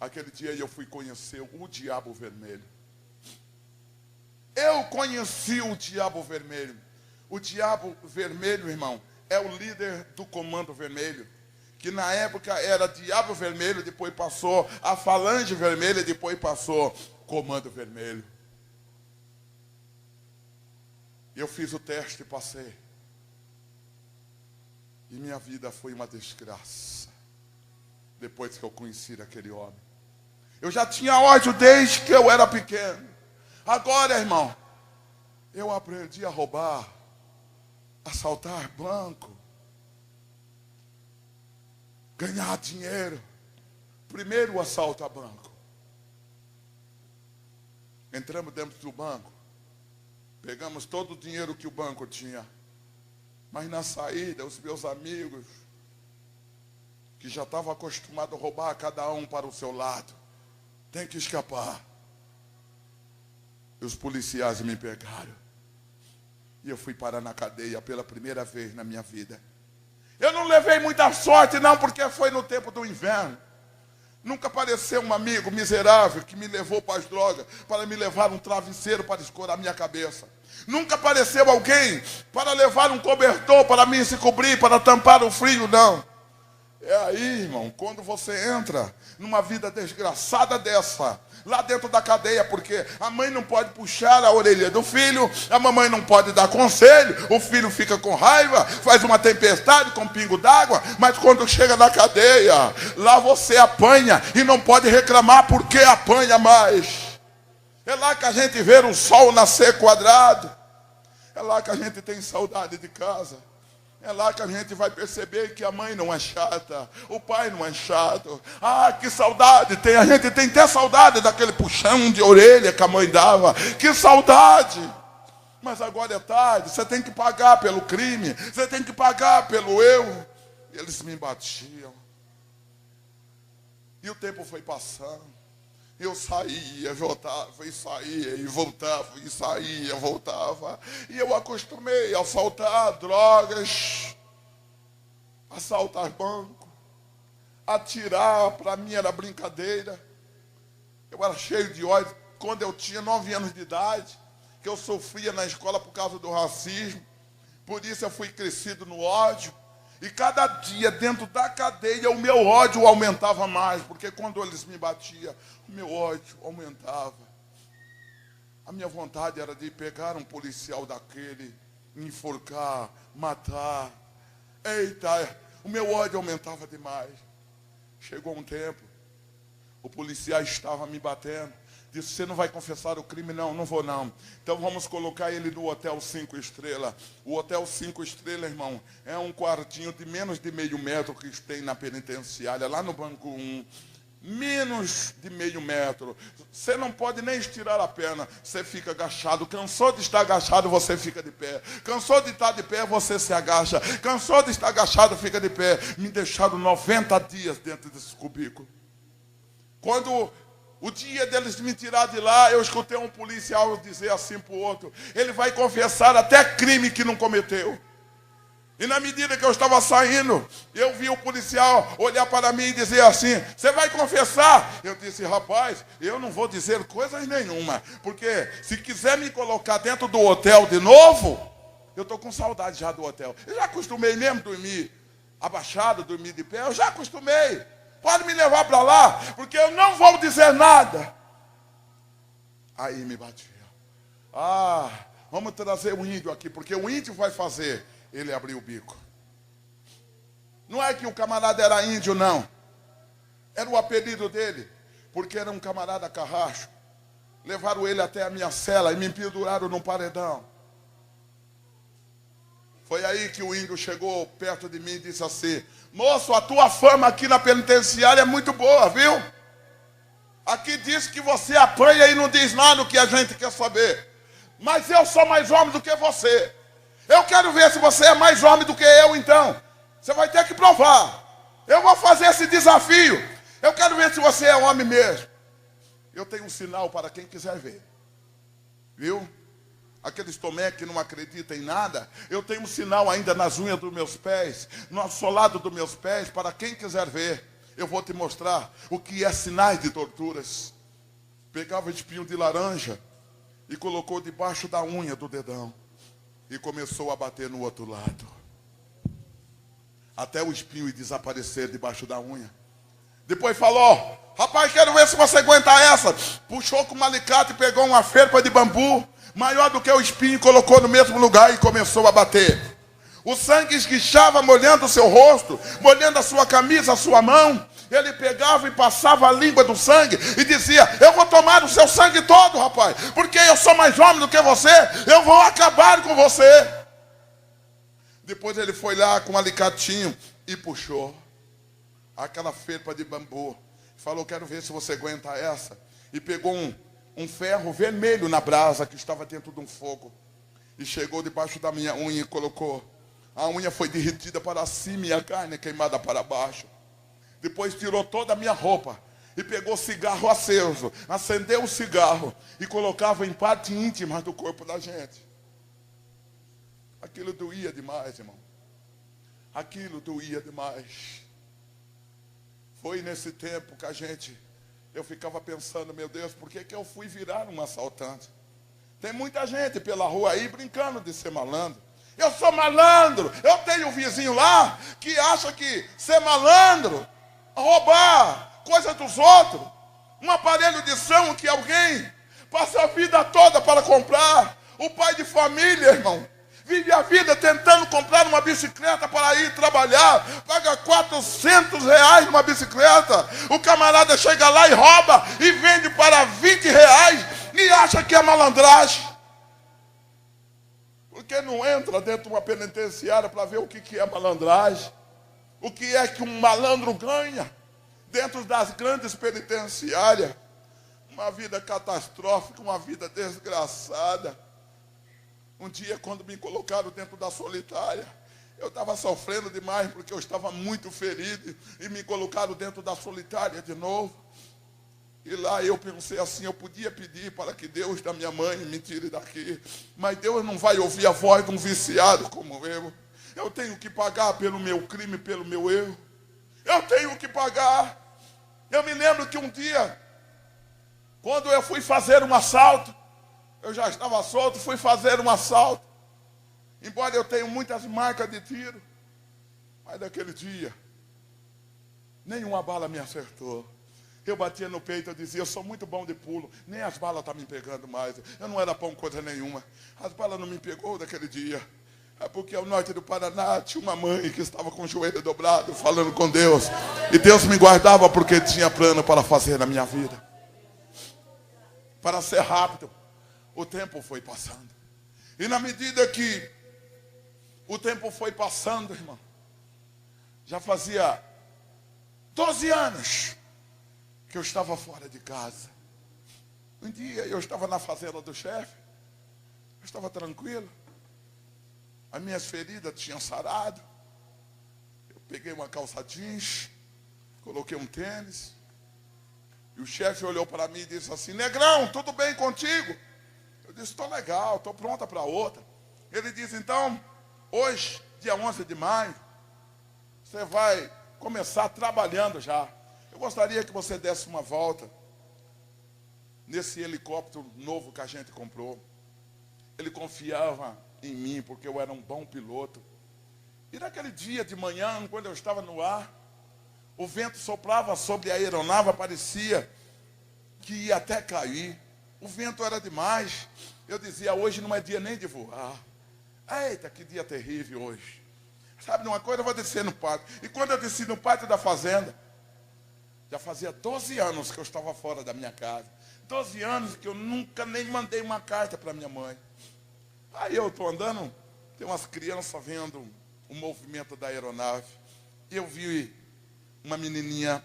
Aquele dia eu fui conhecer o Diabo Vermelho. Eu conheci o Diabo Vermelho. O Diabo Vermelho, irmão, é o líder do Comando Vermelho, que na época era Diabo Vermelho, depois passou a Falange Vermelha, depois passou Comando Vermelho. Eu fiz o teste e passei. E minha vida foi uma desgraça, depois que eu conheci aquele homem. Eu já tinha ódio desde que eu era pequeno. Agora, irmão, eu aprendi a roubar, assaltar banco, ganhar dinheiro. Primeiro o assalto a banco. Entramos dentro do banco, pegamos todo o dinheiro que o banco tinha. Mas na saída, os meus amigos, que já estavam acostumados a roubar cada um para o seu lado, tem que escapar. E os policiais me pegaram. E eu fui parar na cadeia pela primeira vez na minha vida. Eu não levei muita sorte não, porque foi no tempo do inverno. Nunca apareceu um amigo miserável que me levou para as drogas, para me levar um travesseiro para escorar a minha cabeça. Nunca apareceu alguém para levar um cobertor para mim se cobrir, para tampar o frio, não. É aí, irmão, quando você entra numa vida desgraçada dessa, lá dentro da cadeia, porque a mãe não pode puxar a orelha do filho, a mamãe não pode dar conselho, o filho fica com raiva, faz uma tempestade com um pingo d'água, mas quando chega na cadeia, lá você apanha e não pode reclamar porque apanha mais. É lá que a gente vê o sol nascer quadrado, é lá que a gente tem saudade de casa. É lá que a gente vai perceber que a mãe não é chata, o pai não é chato. Ah, que saudade tem, a gente tem até saudade daquele puxão de orelha que a mãe dava. Que saudade! Mas agora é tarde, você tem que pagar pelo crime, você tem que pagar pelo erro. E eles me batiam. E o tempo foi passando. Eu saía, voltava, e saía, e voltava, e saía, voltava. E eu acostumei a assaltar drogas, assaltar banco, atirar, para mim era brincadeira. Eu era cheio de ódio. Quando eu tinha 9 anos de idade, que eu sofria na escola por causa do racismo. Por isso eu fui crescido no ódio. E cada dia dentro da cadeia o meu ódio aumentava mais, porque quando eles me batiam, o meu ódio aumentava. A minha vontade era de pegar um policial daquele, enforcar, matar. Eita, o meu ódio aumentava demais. Chegou um tempo, o policial estava me batendo. Disse: você não vai confessar o crime? Não, não vou não. Então vamos colocar ele no Hotel 5 Estrelas. O Hotel 5 Estrelas, irmão, é um quartinho de menos de meio metro que tem na penitenciária, lá no banco 1. Menos de meio metro. Você não pode nem estirar a perna, você fica agachado. Cansou de estar agachado, você fica de pé. Cansou de estar de pé, você se agacha. Cansou de estar agachado, fica de pé. Me deixaram 90 dias dentro desse cubículo. Quando o dia deles me tirar de lá, eu escutei um policial dizer assim para o outro: ele vai confessar até crime que não cometeu. E na medida que eu estava saindo, eu vi o policial olhar para mim e dizer assim: você vai confessar? Eu disse: rapaz, eu não vou dizer coisa nenhuma, porque se quiser me colocar dentro do hotel de novo, eu estou com saudade já do hotel. Eu já acostumei mesmo dormir abaixado, dormir de pé, eu já acostumei. Pode me levar para lá, porque eu não vou dizer nada. Aí me bateu. Vamos trazer o índio aqui, porque o índio vai fazer ele abrir o bico. Não é que o camarada era índio, não. Era o apelido dele, porque era um camarada carracho. Levaram ele até a minha cela e me penduraram num paredão. Foi aí que o índio chegou perto de mim e disse assim: moço, a tua fama aqui na penitenciária é muito boa, viu? Aqui diz que você apanha e não diz nada do que a gente quer saber. Mas eu sou mais homem do que você. Eu quero ver se você é mais homem do que eu, então. Você vai ter que provar. Eu vou fazer esse desafio. Eu quero ver se você é homem mesmo. Eu tenho um sinal para quem quiser ver. Viu? Aqueles Tomé que não acreditam em nada, eu tenho um sinal ainda nas unhas dos meus pés, no assolado dos meus pés, para quem quiser ver. Eu vou te mostrar o que é sinais de torturas. Pegava espinho de laranja e colocou debaixo da unha do dedão. E começou a bater no outro lado. Até o espinho desaparecer debaixo da unha. Depois falou: rapaz, quero ver se você aguenta essa. Puxou com um alicate e pegou uma felpa de bambu, maior do que o espinho, colocou no mesmo lugar e começou a bater. O sangue esguichava, molhando o seu rosto, molhando a sua camisa, a sua mão. Ele pegava e passava a língua do sangue e dizia: eu vou tomar o seu sangue todo, rapaz, porque eu sou mais homem do que você, eu vou acabar com você. Depois ele foi lá com um alicatinho e puxou aquela felpa de bambu. Falou: quero ver se você aguenta essa. E pegou um ferro vermelho na brasa que estava dentro de um fogo. E chegou debaixo da minha unha e colocou. A unha foi derretida para cima e a carne queimada para baixo. Depois tirou toda a minha roupa e pegou cigarro aceso, acendeu o cigarro e colocava em partes íntimas do corpo da gente. Aquilo doía demais, irmão. Aquilo doía demais. Foi nesse tempo que eu ficava pensando: meu Deus, por que eu fui virar um assaltante? Tem muita gente pela rua aí brincando de ser malandro. Eu sou malandro. Eu tenho um vizinho lá que acha que ser malandro, roubar coisa dos outros, um aparelho de som que alguém passa a vida toda para comprar. O pai de família, irmão, vive a vida tentando comprar uma bicicleta para ir trabalhar, paga R$ 400 numa bicicleta. O camarada chega lá e rouba e vende para R$ 20 e acha que é malandragem. Porque não entra dentro de uma penitenciária para ver o que é malandragem. O que é que um malandro ganha dentro das grandes penitenciárias? Uma vida catastrófica, uma vida desgraçada. Um dia, quando me colocaram dentro da solitária, eu estava sofrendo demais, porque eu estava muito ferido, e me colocaram dentro da solitária de novo. E lá eu pensei assim: eu podia pedir para que Deus da minha mãe me tire daqui, mas Deus não vai ouvir a voz de um viciado como eu. Eu tenho que pagar pelo meu crime, pelo meu erro. Eu tenho que pagar. Eu me lembro que um dia, quando eu fui fazer um assalto, eu já estava solto, fui fazer um assalto. Embora eu tenha muitas marcas de tiro, mas naquele dia, nenhuma bala me acertou. Eu batia no peito, eu dizia: eu sou muito bom de pulo, nem as balas estão me pegando mais. Eu não era bom coisa nenhuma. As balas não me pegou daquele dia. É porque ao norte do Paraná tinha uma mãe que estava com o joelho dobrado, falando com Deus. E Deus me guardava porque tinha plano para fazer na minha vida. Para ser rápido, o tempo foi passando. E na medida que o tempo foi passando, irmão, já fazia 12 anos que eu estava fora de casa. Um dia eu estava na fazenda do chefe, eu estava tranquilo, as minhas feridas tinham sarado, eu peguei uma calça jeans, coloquei um tênis, E o chefe olhou para mim e disse assim: Negrão, tudo bem contigo? Eu disse: estou legal, estou pronta para outra. Ele disse: então, hoje, dia 11 de maio, você vai começar trabalhando já. Eu gostaria que você desse uma volta nesse helicóptero novo que a gente comprou. Ele confiava em mim, porque eu era um bom piloto. E naquele dia de manhã, quando eu estava no ar, o vento soprava sobre a aeronave, parecia que ia até cair. O vento era demais. Eu dizia: hoje não é dia nem de voar. Eita, que dia terrível hoje. Sabe de uma coisa? Eu vou descer no pátio. E quando eu desci no pátio da fazenda, já fazia 12 anos que eu estava fora da minha casa. 12 anos que eu nunca nem mandei uma carta para minha mãe. Aí eu estou andando, tem umas crianças vendo o movimento da aeronave. E eu vi uma menininha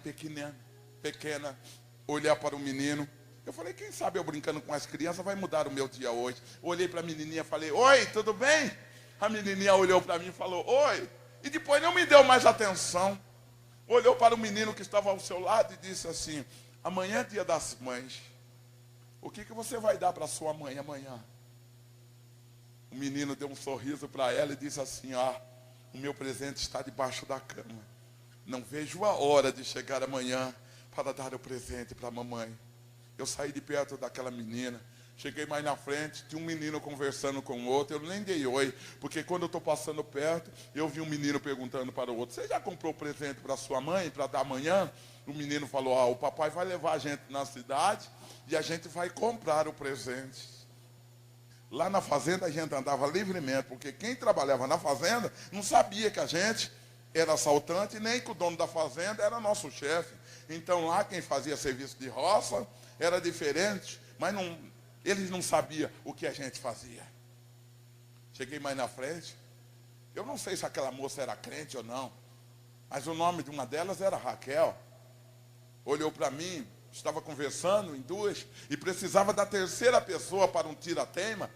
pequena, olhar para o menino. Eu falei: quem sabe eu brincando com as crianças vai mudar o meu dia hoje. Eu olhei para a menininha e falei: oi, tudo bem? A menininha olhou para mim e falou: oi. E depois não me deu mais atenção. Olhou para o menino que estava ao seu lado e disse assim: amanhã é dia das mães. O que você vai dar para sua mãe amanhã? O menino deu um sorriso para ela e disse assim: o meu presente está debaixo da cama. Não vejo a hora de chegar amanhã para dar o presente para a mamãe. Eu saí de perto daquela menina. Cheguei mais na frente, tinha um menino conversando com o outro. Eu nem dei oi, porque quando eu estou passando perto, eu vi um menino perguntando para o outro: você já comprou presente para sua mãe, para dar amanhã? O menino falou: o papai vai levar a gente na cidade e a gente vai comprar o presente. Lá na fazenda a gente andava livremente, porque quem trabalhava na fazenda não sabia que a gente era assaltante, nem que o dono da fazenda era nosso chefe. Então lá quem fazia serviço de roça era diferente, mas eles não sabiam o que a gente fazia. Cheguei mais na frente, eu não sei se aquela moça era crente ou não, mas o nome de uma delas era Raquel. Olhou para mim, estava conversando em duas, e precisava da terceira pessoa para um tira-teima.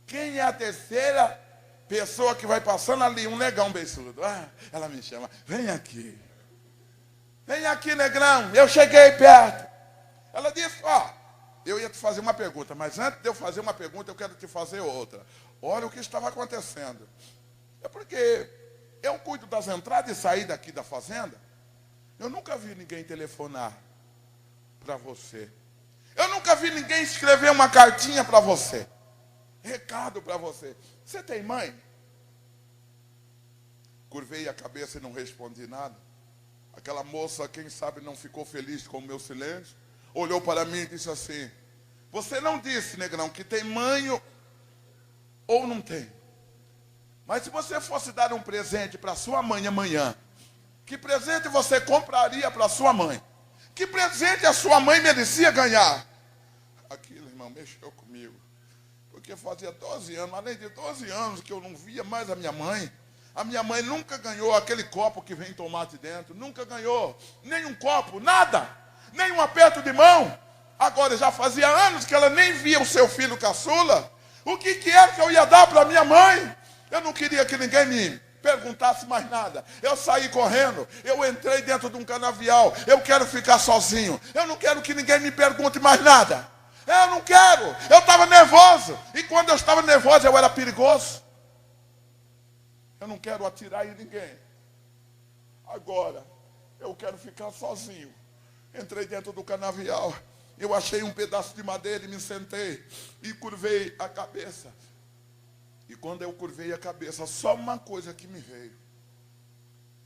Quem é a terceira pessoa que vai passando ali? Um negão beiçudo. Ela me chama: vem aqui. Vem aqui, negrão. Eu cheguei perto. Ela disse: eu ia te fazer uma pergunta, mas antes de eu fazer uma pergunta, eu quero te fazer outra. Olha o que estava acontecendo. É porque eu cuido das entradas e saídas aqui da fazenda. Eu nunca vi ninguém telefonar para você. Eu nunca vi ninguém escrever uma cartinha para você. Recado para você. Você tem mãe? Curvei a cabeça e não respondi nada. Aquela moça, quem sabe, não ficou feliz com o meu silêncio. Olhou para mim e disse assim: você não disse, negrão, que tem mãe ou não tem? Mas se você fosse dar um presente para sua mãe amanhã, que presente você compraria para sua mãe? Que presente a sua mãe merecia ganhar? Aquilo, irmão, mexeu comigo. Porque fazia 12 anos, além de 12 anos que eu não via mais a minha mãe. A minha mãe nunca ganhou aquele copo que vem tomate dentro. Nunca ganhou nem um copo, nada. Nem um aperto de mão. Agora já fazia anos que ela nem via o seu filho caçula. O que era que eu ia dar para minha mãe? Eu não queria que ninguém me perguntasse mais nada. Eu saí correndo, eu entrei dentro de um canavial. Eu quero ficar sozinho. Eu não quero que ninguém me pergunte mais nada. Eu não quero. Eu estava nervoso. E quando eu estava nervoso, eu era perigoso. Eu não quero atirar em ninguém. Agora, eu quero ficar sozinho. Entrei dentro do canavial. Eu achei um pedaço de madeira e me sentei. E curvei a cabeça. E quando eu curvei a cabeça, só uma coisa que me veio.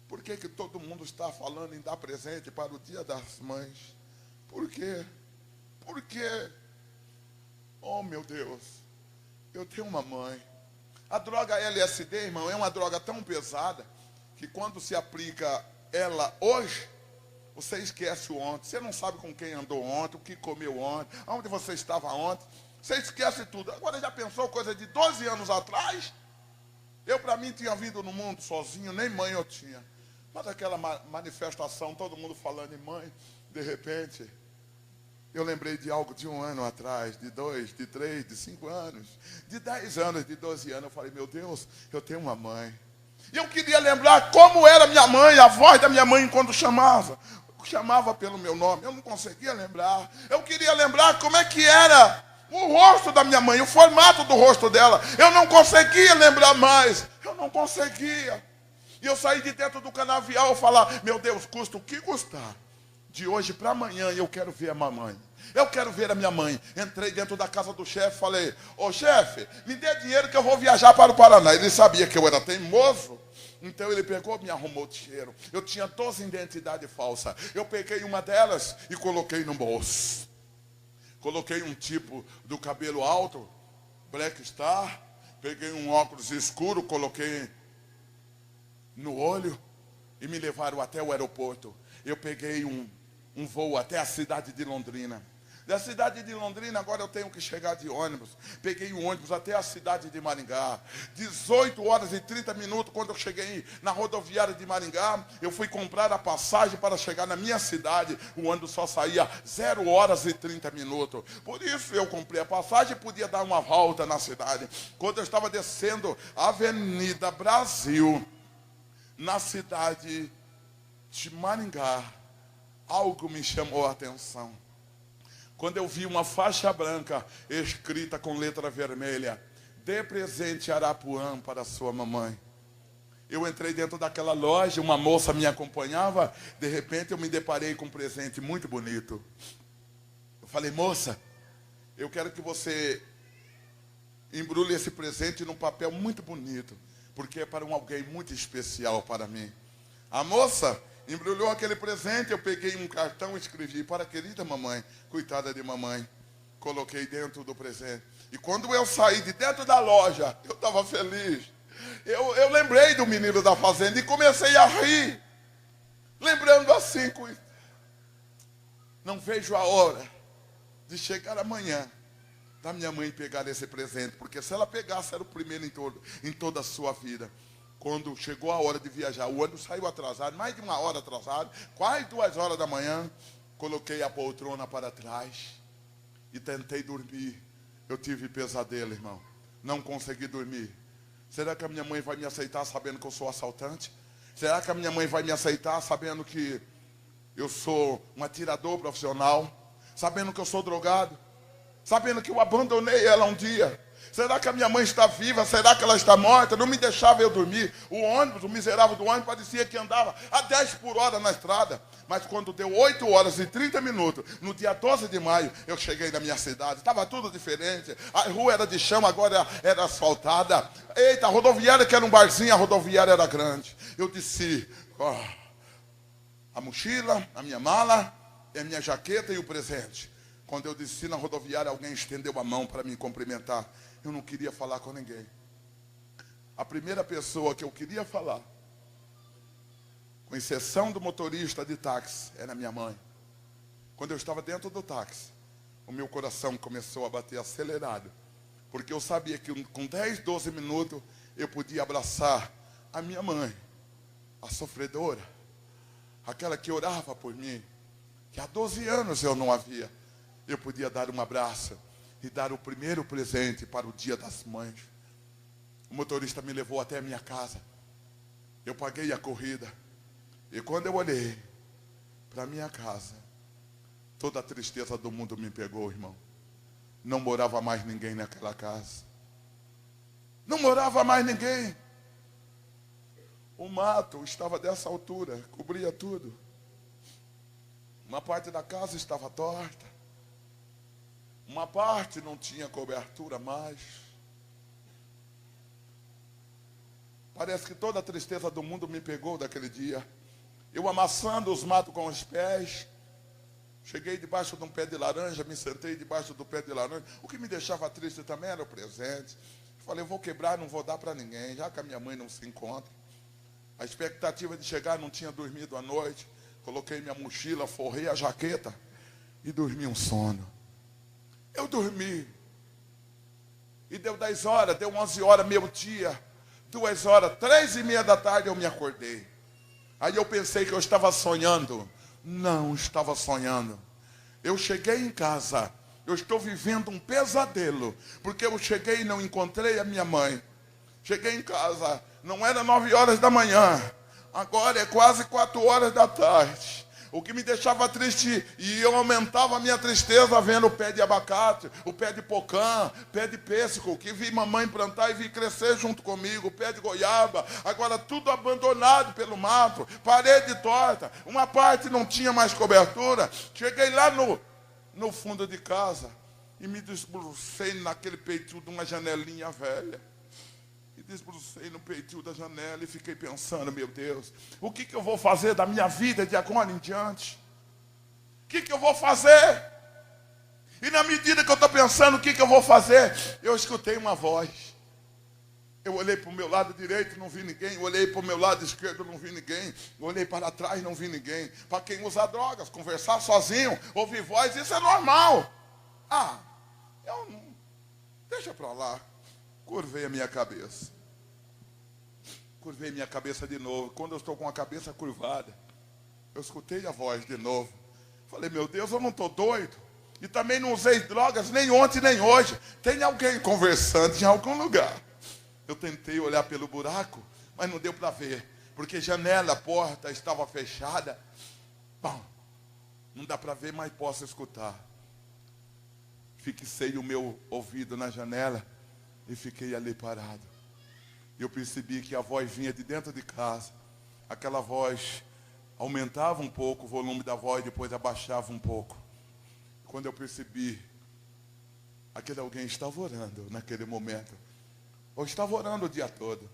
Por que todo mundo está falando em dar presente para o Dia das Mães? Por quê? Por quê? Oh, meu Deus. Eu tenho uma mãe. A droga LSD, irmão, é uma droga tão pesada que quando se aplica ela hoje, você esquece o ontem. Você não sabe com quem andou ontem, o que comeu ontem, onde você estava ontem. Você esquece tudo. Agora já pensou coisa de 12 anos atrás? Eu, para mim, tinha vindo no mundo sozinho, nem mãe eu tinha. Mas aquela manifestação, todo mundo falando em mãe, de repente, eu lembrei de algo de 1 ano atrás, de 2, de 3, de 5 anos, de 10 anos, de 12 anos. Eu falei: meu Deus, eu tenho uma mãe. E eu queria lembrar como era minha mãe, a voz da minha mãe quando chamava. chamava pelo meu nome, eu não conseguia lembrar. Eu queria lembrar como é que era o rosto da minha mãe, o formato do rosto dela. Eu não conseguia lembrar mais. Eu não conseguia. E eu saí de dentro do canavial e falar, meu Deus, custa o que custar. De hoje para amanhã eu quero ver a mamãe. Eu quero ver a minha mãe. Entrei dentro da casa do chefe, falei, ô chefe, me dê dinheiro que eu vou viajar para o Paraná. Ele sabia que eu era teimoso. Então ele pegou, me arrumou dinheiro. Eu tinha 12 identidades falsas. Eu peguei uma delas e coloquei no bolso. Coloquei um tipo do cabelo alto, Black Star. Peguei um óculos escuro, coloquei no olho e me levaram até o aeroporto. Eu peguei um voo até a cidade de Londrina. Da cidade de Londrina, agora eu tenho que chegar de ônibus. Peguei o ônibus até a cidade de Maringá. 18 horas e 30 minutos, quando eu cheguei na rodoviária de Maringá, eu fui comprar a passagem para chegar na minha cidade. O ônibus só saía 0 horas e 30 minutos. Por isso eu comprei a passagem e podia dar uma volta na cidade. Quando eu estava descendo a Avenida Brasil, na cidade de Maringá, algo me chamou a atenção. Quando eu vi uma faixa branca escrita com letra vermelha, dê presente Arapuã para sua mamãe. Eu entrei dentro daquela loja, uma moça me acompanhava, de repente eu me deparei com um presente muito bonito. Eu falei, moça, eu quero que você embrulhe esse presente num papel muito bonito, porque é para alguém muito especial para mim. A moça embrulhou aquele presente, eu peguei um cartão e escrevi, para a querida mamãe, coitada de mamãe. Coloquei dentro do presente. E quando eu saí de dentro da loja, eu estava feliz. Eu lembrei do menino da fazenda e comecei a rir. Lembrando assim, não vejo a hora de chegar amanhã, da minha mãe pegar esse presente. Porque se ela pegasse, era o primeiro em toda a sua vida. Quando chegou a hora de viajar, o ônibus saiu atrasado, mais de 1 hora atrasado, quase 2 horas da manhã. Coloquei a poltrona para trás e tentei dormir. Eu tive pesadelo, irmão. Não consegui dormir. Será que a minha mãe vai me aceitar sabendo que eu sou assaltante? Será que a minha mãe vai me aceitar sabendo que eu sou um atirador profissional? Sabendo que eu sou drogado? Sabendo que eu abandonei ela um dia? Será que a minha mãe está viva? Será que ela está morta? Não me deixava eu dormir. O ônibus, o miserável do ônibus, parecia que andava a 10 por hora na estrada. Mas quando deu 8 horas e 30 minutos, no dia 12 de maio, eu cheguei na minha cidade. Estava tudo diferente. A rua era de chão, agora era asfaltada. Eita, a rodoviária, que era um barzinho, a rodoviária era grande. Eu desci a mochila, a minha mala, a minha jaqueta e o presente. Quando eu desci na rodoviária, alguém estendeu a mão para me cumprimentar. Eu não queria falar com ninguém. A primeira pessoa que eu queria falar, com exceção do motorista de táxi, era minha mãe. Quando eu estava dentro do táxi, o meu coração começou a bater acelerado. Porque eu sabia que com 10, 12 minutos, eu podia abraçar a minha mãe, a sofredora, aquela que orava por mim, que há 12 anos eu não havia. Eu podia dar um abraço e dar o primeiro presente para o Dia das Mães. O motorista me levou até a minha casa. Eu paguei a corrida. E quando eu olhei para a minha casa, toda a tristeza do mundo me pegou, irmão. Não morava mais ninguém naquela casa. Não morava mais ninguém. O mato estava dessa altura, cobria tudo. Uma parte da casa estava torta. Uma parte não tinha cobertura mais. Parece que toda a tristeza do mundo me pegou daquele dia. Eu amassando os matos com os pés. Cheguei debaixo de um pé de laranja, me sentei debaixo do pé de laranja. O que me deixava triste também era o presente. Falei, eu vou quebrar, não vou dar para ninguém, já que a minha mãe não se encontra. A expectativa de chegar, não tinha dormido à noite. Coloquei minha mochila, forrei a jaqueta e dormi um sono. Eu dormi. E deu 10 horas, deu 11 horas, meio-dia, 2 horas, 3:30 da tarde eu me acordei. Aí eu pensei que eu estava sonhando. Não estava sonhando. Eu cheguei em casa, eu estou vivendo um pesadelo, porque eu cheguei e não encontrei a minha mãe. Cheguei em casa, não era 9 horas da manhã, agora é quase 4 horas da tarde. O que me deixava triste, e eu aumentava a minha tristeza vendo o pé de abacate, o pé de pocã, pé de pêssego, que vi mamãe plantar e vi crescer junto comigo, o pé de goiaba, agora tudo abandonado pelo mato, parede torta, uma parte não tinha mais cobertura. Cheguei lá no fundo de casa e me desbrucei naquele peitio de uma janelinha velha. E desbrucei no peitio da janela e fiquei pensando, meu Deus, o que eu vou fazer da minha vida de agora em diante? O que eu vou fazer? E na medida que eu estou pensando o que eu vou fazer, eu escutei uma voz. Eu olhei para o meu lado direito, não vi ninguém. Eu olhei para o meu lado esquerdo, não vi ninguém. Eu olhei para trás, não vi ninguém. Para quem usa drogas, conversar sozinho, ouvir voz, isso é normal. Eu não... Deixa para lá. Curvei a minha cabeça. Curvei minha cabeça de novo. Quando eu estou com a cabeça curvada, eu escutei a voz de novo. Falei, meu Deus, eu não estou doido. E também não usei drogas nem ontem nem hoje. Tem alguém conversando em algum lugar. Eu tentei olhar pelo buraco, mas não deu para ver. Porque janela, porta estava fechada. Bom, não dá para ver, mas posso escutar. Fixei o meu ouvido na janela e fiquei ali parado. Eu percebi que a voz vinha de dentro de casa. Aquela voz aumentava um pouco o volume da voz, depois abaixava um pouco. Quando eu percebi, aquele alguém estava orando naquele momento. Ou estava orando o dia todo.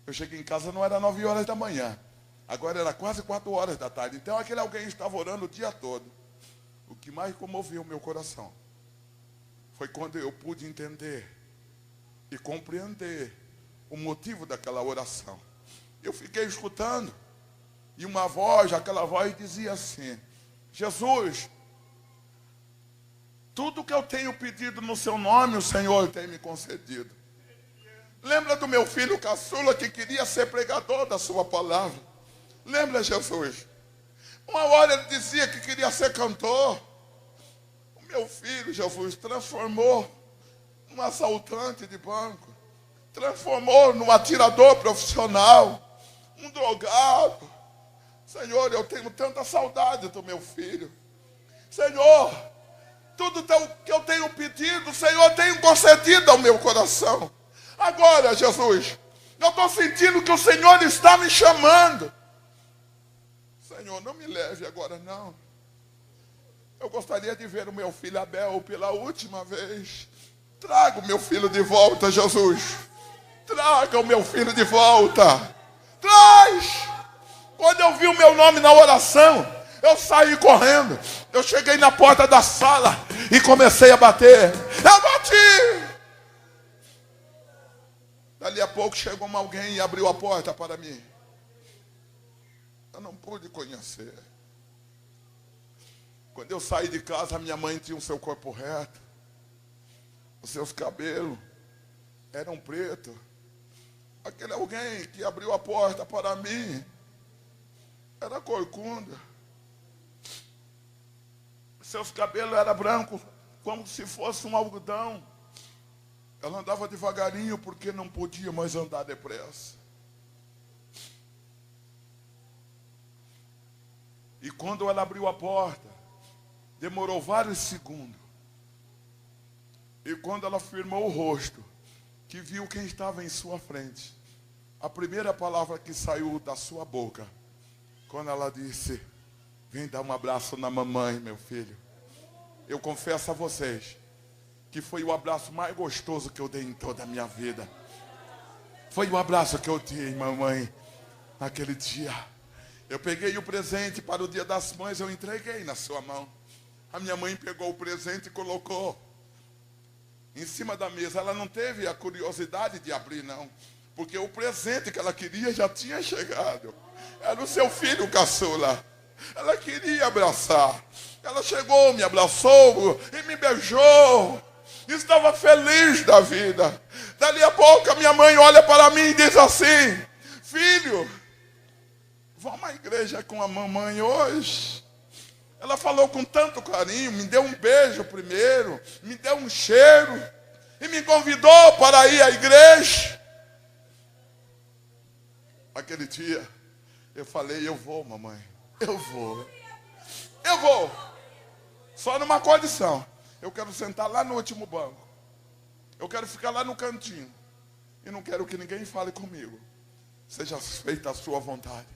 Eu cheguei em casa, não era 9 horas da manhã. Agora era quase 4 horas da tarde. Então aquele alguém estava orando o dia todo. O que mais comoveu o meu coração foi quando eu pude entender e compreender o motivo daquela oração. Eu fiquei escutando. E uma voz, aquela voz dizia assim: Jesus, tudo que eu tenho pedido no seu nome, o Senhor tem me concedido. Lembra do meu filho caçula que queria ser pregador da sua palavra? Lembra, Jesus? Uma hora ele dizia que queria ser cantor. O meu filho, Jesus, transformou num assaltante de banco. Transformou num atirador profissional. Um drogado. Senhor, eu tenho tanta saudade do meu filho. Senhor, tudo que eu tenho pedido, o Senhor tem concedido ao meu coração. Agora, Jesus, eu estou sentindo que o Senhor está me chamando. Senhor, não me leve agora não. Eu gostaria de ver o meu filho Abel pela última vez. Traga o meu filho de volta, Jesus. Traga o meu filho de volta. Traz! Quando eu vi o meu nome na oração, eu saí correndo. Eu cheguei na porta da sala e comecei a bater. Eu bati! Dali a pouco chegou alguém e abriu a porta para mim. Eu não pude conhecer. Quando eu saí de casa, minha mãe tinha o seu corpo reto. Os seus cabelos eram pretos. Aquele alguém que abriu a porta para mim era corcunda. Seus cabelos eram brancos, como se fosse um algodão. Ela andava devagarinho porque não podia mais andar depressa. E quando ela abriu a porta, demorou vários segundos. E quando ela firmou o rosto, que viu quem estava em sua frente, a primeira palavra que saiu da sua boca, quando ela disse: vem dar um abraço na mamãe, meu filho. Eu confesso a vocês que foi o abraço mais gostoso que eu dei em toda a minha vida. Foi o abraço que eu dei, mamãe, naquele dia. Eu peguei o presente para o Dia das Mães, eu entreguei na sua mão. A minha mãe pegou o presente e colocou em cima da mesa. Ela não teve a curiosidade de abrir, não. Porque o presente que ela queria já tinha chegado. Era o seu filho caçula. Ela queria abraçar. Ela chegou, me abraçou e me beijou. Estava feliz da vida. Dali a pouco a minha mãe olha para mim e diz assim: filho, vamos à igreja com a mamãe hoje? Ela falou com tanto carinho, me deu um beijo primeiro, me deu um cheiro e me convidou para ir à igreja. Aquele dia eu falei: eu vou, mamãe, eu vou. Eu vou. Só numa condição. Eu quero sentar lá no último banco. Eu quero ficar lá no cantinho. E não quero que ninguém fale comigo. Seja feita a sua vontade.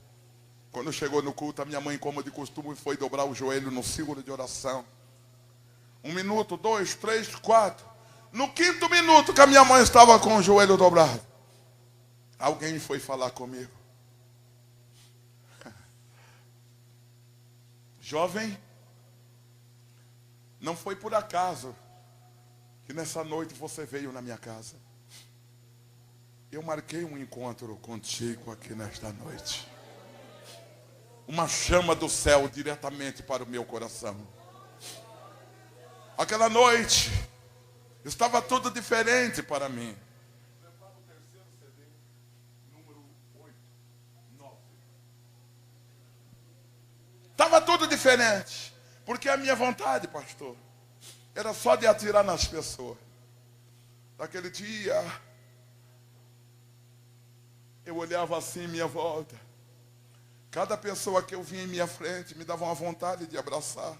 Quando chegou no culto, a minha mãe, como de costume, foi dobrar o joelho no círculo de oração. 1 minuto, 2, 3, 4. No 5º minuto que a minha mãe estava com o joelho dobrado, alguém foi falar comigo. Jovem, não foi por acaso que nessa noite você veio na minha casa. Eu marquei um encontro contigo aqui nesta noite. Uma chama do céu diretamente para o meu coração. Aquela noite estava tudo diferente para mim. Estava tudo diferente. Porque a minha vontade, pastor, era só de atirar nas pessoas. Naquele dia, eu olhava assim em minha volta. Cada pessoa que eu via em minha frente me dava uma vontade de abraçar.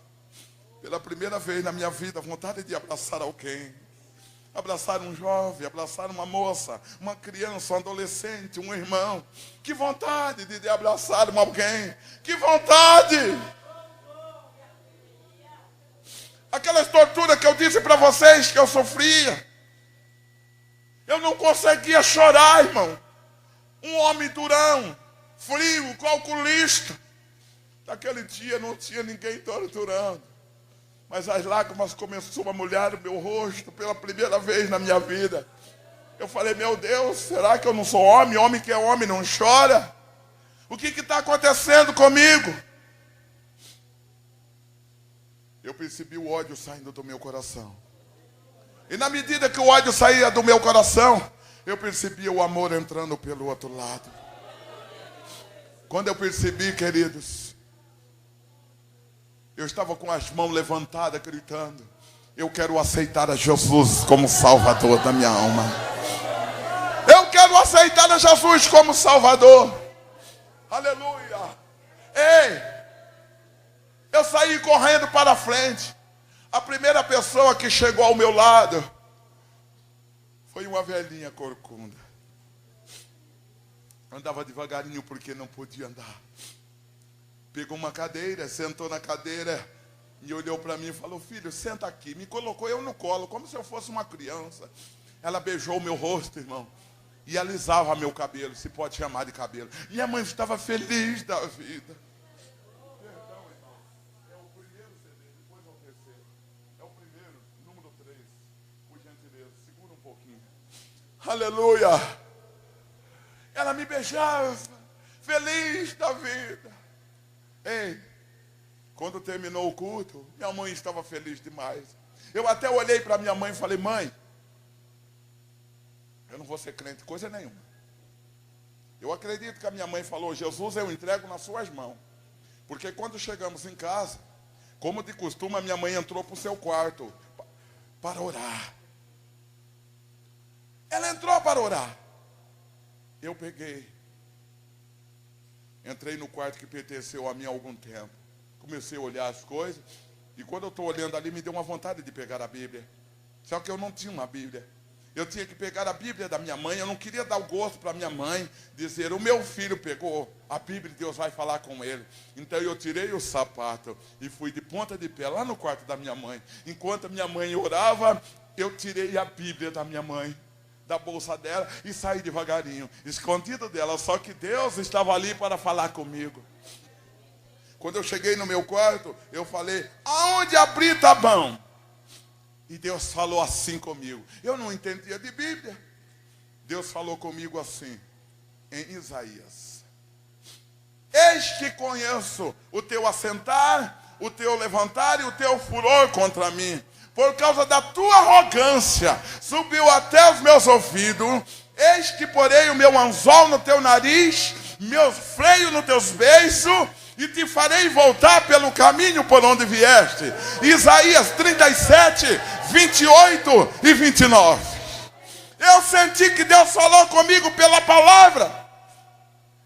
Pela primeira vez na minha vida, vontade de abraçar alguém. Abraçar um jovem, abraçar uma moça, uma criança, um adolescente, um irmão. Que vontade de abraçar alguém. Que vontade! Aquelas torturas que eu disse para vocês que eu sofria. Eu não conseguia chorar, irmão. Um homem durão, frio, calculista. Naquele dia não tinha ninguém torturando. Mas as lágrimas começaram a molhar o meu rosto pela primeira vez na minha vida. Eu falei, meu Deus, será que eu não sou homem? Homem que é homem não chora? O que está acontecendo comigo? Eu percebi o ódio saindo do meu coração. E na medida que o ódio saía do meu coração, eu percebi o amor entrando pelo outro lado. Quando eu percebi, queridos, eu estava com as mãos levantadas, gritando, eu quero aceitar a Jesus como Salvador da minha alma. Eu quero aceitar a Jesus como Salvador. Aleluia. Ei, eu saí correndo para a frente. A primeira pessoa que chegou ao meu lado foi uma velhinha corcunda. Andava devagarinho porque não podia andar. Pegou uma cadeira, sentou na cadeira e olhou para mim e falou, filho, senta aqui. Me colocou eu no colo, como se eu fosse uma criança. Ela beijou o meu rosto, irmão, e alisava meu cabelo, se pode chamar de cabelo. Minha mãe estava feliz da vida. Perdão, irmão, é o primeiro CD, depois é o terceiro. É o primeiro, número 3, por gentileza, segura um pouquinho. Aleluia. Ela me beijava, feliz da vida. Ei, quando terminou o culto, minha mãe estava feliz demais. Eu até olhei para minha mãe e falei, mãe, eu não vou ser crente coisa nenhuma. Eu acredito que a minha mãe falou, Jesus, eu entrego nas suas mãos. Porque quando chegamos em casa, como de costume, a minha mãe entrou para o seu quarto para orar. Ela entrou para orar. Eu peguei. Entrei no quarto que pertenceu a mim há algum tempo. Comecei a olhar as coisas. E quando eu estou olhando ali, me deu uma vontade de pegar a Bíblia. Só que eu não tinha uma Bíblia. Eu tinha que pegar a Bíblia da minha mãe. Eu não queria dar o gosto para minha mãe. Dizer, o meu filho pegou a Bíblia e Deus vai falar com ele. Então eu tirei o sapato e fui de ponta de pé lá no quarto da minha mãe. Enquanto a minha mãe orava, eu tirei a Bíblia da minha mãe, da bolsa dela, e saí devagarinho, escondido dela, só que Deus estava ali para falar comigo. Quando eu cheguei no meu quarto, eu falei, aonde abrir tá bom? E Deus falou assim comigo. Eu não entendia de Bíblia. Deus falou comigo assim, em Isaías. Eis que conheço o teu assentar, o teu levantar e o teu furor contra mim. Por causa da tua arrogância, subiu até os meus ouvidos. Eis que porei o meu anzol no teu nariz, meu freio nos teus beiços, e te farei voltar pelo caminho por onde vieste. Isaías 37, 28 e 29. Eu senti que Deus falou comigo pela palavra.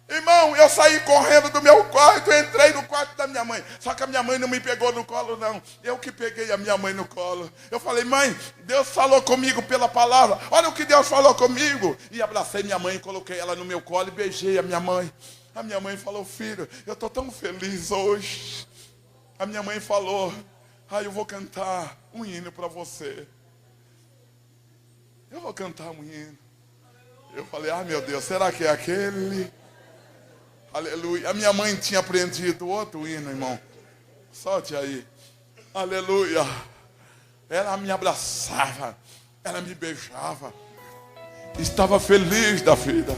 Irmão, eu saí correndo do meu quarto, entrei no quarto da minha mãe. Só que a minha mãe não me pegou no colo, não. Eu que peguei a minha mãe no colo. Eu falei, mãe, Deus falou comigo pela palavra. Olha o que Deus falou comigo. E abracei minha mãe, coloquei ela no meu colo e beijei a minha mãe. A minha mãe falou, filho, eu estou tão feliz hoje. A minha mãe falou, eu vou cantar um hino para você. Eu vou cantar um hino. Eu falei, meu Deus, será que é aquele? Aleluia. A minha mãe tinha aprendido outro hino, irmão. Solte aí. Aleluia. Ela me abraçava. Ela me beijava. Estava feliz da vida.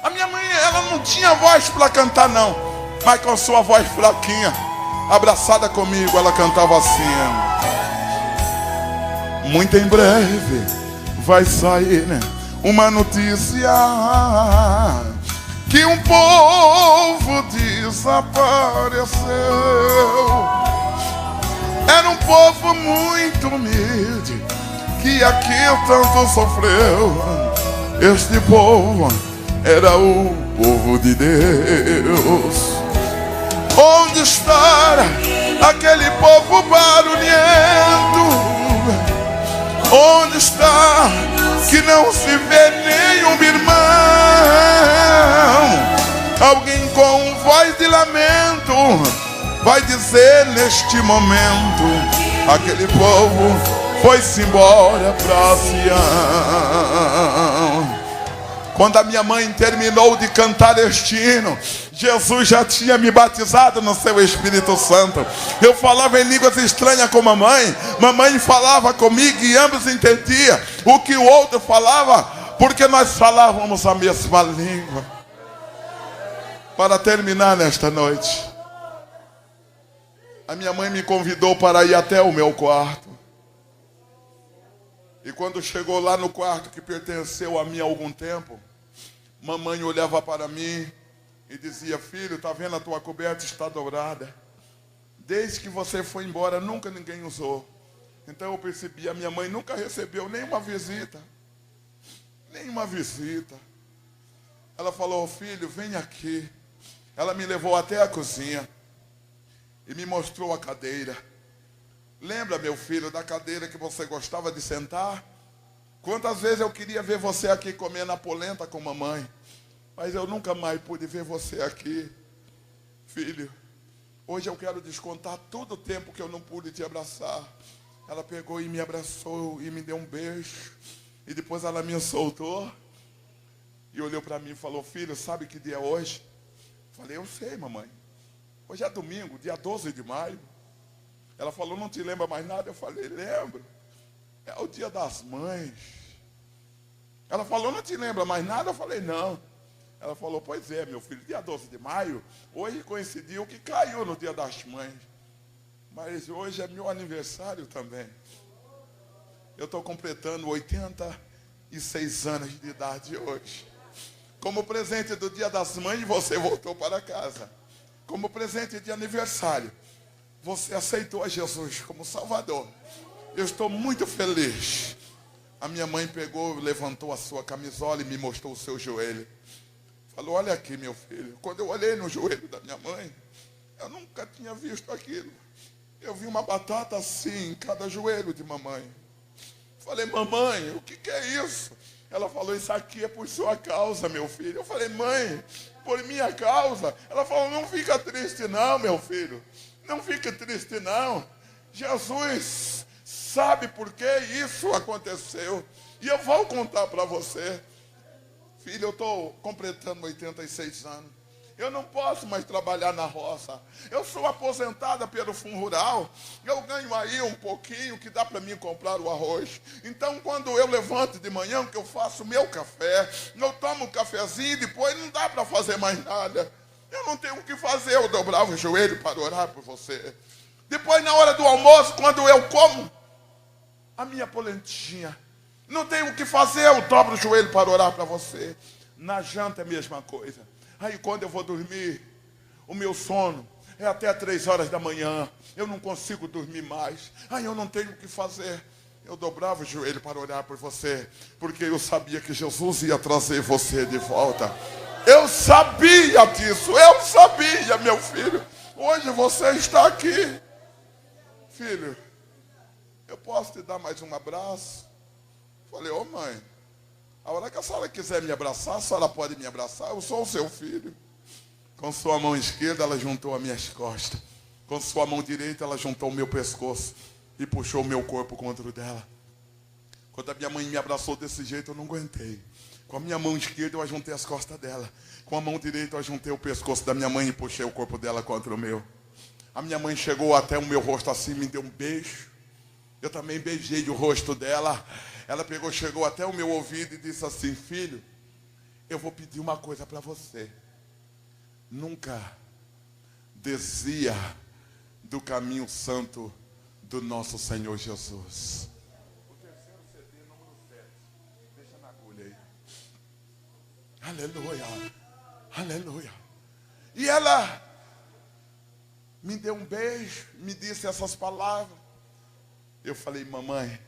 A minha mãe, ela não tinha voz para cantar, não. Mas com sua voz fraquinha, abraçada comigo, ela cantava assim. Muito em breve vai sair, né, uma notícia que um povo desapareceu. Era um povo muito humilde que aqui tanto sofreu. Este povo era o povo de Deus. Onde está aquele povo barulhento? Onde está que não se vê nenhum irmão? Alguém com voz de lamento vai dizer neste momento: aquele povo foi-se embora para Sião. Quando a minha mãe terminou de cantar este hino, Jesus já tinha me batizado no seu Espírito Santo. Eu falava em línguas estranhas com mamãe. Mamãe falava comigo e ambos entendiam o que o outro falava, porque nós falávamos a mesma língua. Para terminar nesta noite, a minha mãe me convidou para ir até o meu quarto. E quando chegou lá no quarto que pertenceu a mim há algum tempo, mamãe olhava para mim e dizia: filho, está vendo, a tua coberta está dourada. Desde que você foi embora, nunca ninguém usou. Então eu percebi, a minha mãe nunca recebeu nenhuma visita. Nenhuma visita. Ela falou: filho, vem aqui. Ela me levou até a cozinha e me mostrou a cadeira. Lembra, meu filho, da cadeira que você gostava de sentar? Quantas vezes eu queria ver você aqui comendo a polenta com mamãe, mas eu nunca mais pude ver você aqui. Filho, hoje eu quero descontar todo o tempo que eu não pude te abraçar. Ela pegou e me abraçou e me deu um beijo. E depois ela me soltou e olhou para mim e falou: filho, sabe que dia é hoje? Falei: eu sei, mamãe. Hoje é domingo, dia 12 de maio. Ela falou: não te lembra mais nada? Eu falei: lembro. É o dia das mães. Ela falou: não te lembra mais nada? Eu falei: não. Ela falou: pois é, meu filho, dia 12 de maio, hoje coincidiu que caiu no dia das mães. Mas hoje é meu aniversário também. Eu estou completando 86 anos de idade hoje. Como presente do dia das mães, você voltou para casa. Como presente de aniversário, você aceitou a Jesus como Salvador. Eu estou muito feliz. A minha mãe pegou, levantou a sua camisola e me mostrou o seu joelho. Falou: olha aqui, meu filho. Quando eu olhei no joelho da minha mãe, eu nunca tinha visto aquilo. Eu vi uma batata assim em cada joelho de mamãe. Falei: mamãe, o que é isso? Ela falou: isso aqui é por sua causa, meu filho. Eu falei: mãe, por minha causa? Ela falou: não fica triste não, meu filho. Não fique triste não. Jesus sabe por que isso aconteceu. E eu vou contar para você. Filho, eu estou completando 86 anos. Eu não posso mais trabalhar na roça. Eu sou aposentada pelo Fundo Rural. Eu ganho aí um pouquinho que dá para mim comprar o arroz. Então, quando eu levanto de manhã, que eu faço o meu café, eu tomo um cafezinho e depois não dá para fazer mais nada. Eu não tenho o que fazer. Eu dobrava o joelho para orar por você. Depois, na hora do almoço, quando eu como a minha polentinha, não tenho o que fazer, eu dobro o joelho para orar para você. Na janta é a mesma coisa. Aí quando eu vou dormir, o meu sono é até 3 horas da manhã. Eu não consigo dormir mais. Aí eu não tenho o que fazer. Eu dobrava o joelho para orar por você, porque eu sabia que Jesus ia trazer você de volta. Eu sabia disso, eu sabia, meu filho. Hoje você está aqui. Filho, eu posso te dar mais um abraço? Falei, ô mãe, a hora que a senhora quiser me abraçar, a senhora pode me abraçar, eu sou o seu filho. Com sua mão esquerda, ela juntou as minhas costas. Com sua mão direita, ela juntou o meu pescoço e puxou o meu corpo contra o dela. Quando a minha mãe me abraçou desse jeito, eu não aguentei. Com a minha mão esquerda, eu ajuntei as costas dela. Com a mão direita, eu ajuntei o pescoço da minha mãe e puxei o corpo dela contra o meu. A minha mãe chegou até o meu rosto assim, me deu um beijo. Eu também beijei o rosto dela. Ela pegou, chegou até o meu ouvido e disse assim, filho, eu vou pedir uma coisa para você. Nunca desvia do caminho santo do nosso Senhor Jesus. O terceiro CD, número 7. Deixa na agulha aí. Aleluia. Aleluia. E ela me deu um beijo, me disse essas palavras. Eu falei, mamãe,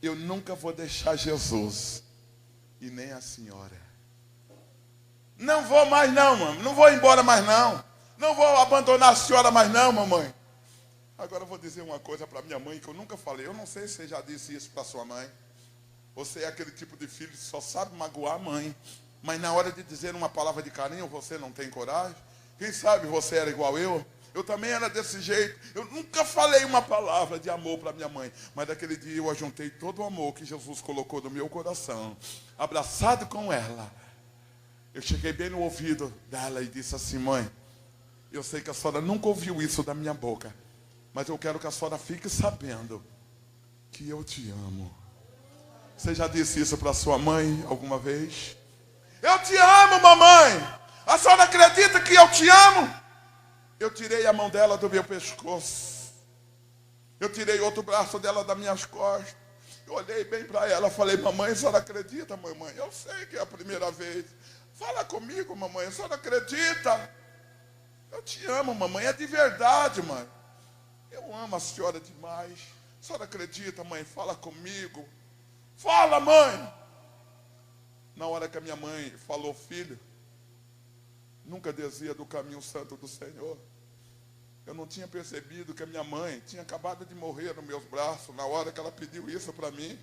eu nunca vou deixar Jesus e nem a senhora. Não vou mais não, mamãe. Não vou embora mais não. Não vou abandonar a senhora mais não, mamãe. Agora eu vou dizer uma coisa para minha mãe que eu nunca falei. Eu não sei se você já disse isso para sua mãe. Você é aquele tipo de filho que só sabe magoar a mãe. Mas na hora de dizer uma palavra de carinho, você não tem coragem. Quem sabe você era igual eu. Eu também era desse jeito. Eu nunca falei uma palavra de amor para minha mãe. Mas naquele dia eu ajuntei todo o amor que Jesus colocou no meu coração. Abraçado com ela. Eu cheguei bem no ouvido dela e disse assim, mãe, eu sei que a senhora nunca ouviu isso da minha boca. Mas eu quero que a senhora fique sabendo que eu te amo. Você já disse isso para sua mãe alguma vez? Eu te amo, mamãe. A senhora acredita que eu te amo? Eu tirei a mão dela do meu pescoço. Eu tirei outro braço dela das minhas costas. Eu olhei bem para ela, falei, mamãe, a senhora acredita, mamãe? Eu sei que é a primeira vez. Fala comigo, mamãe, a senhora acredita? Eu te amo, mamãe, é de verdade, mãe. Eu amo a senhora demais. A senhora acredita, mãe? Fala comigo. Fala, mãe. Na hora que a minha mãe falou, filho, nunca desvia do caminho santo do Senhor. Eu não tinha percebido que a minha mãe tinha acabado de morrer nos meus braços na hora que ela pediu isso para mim.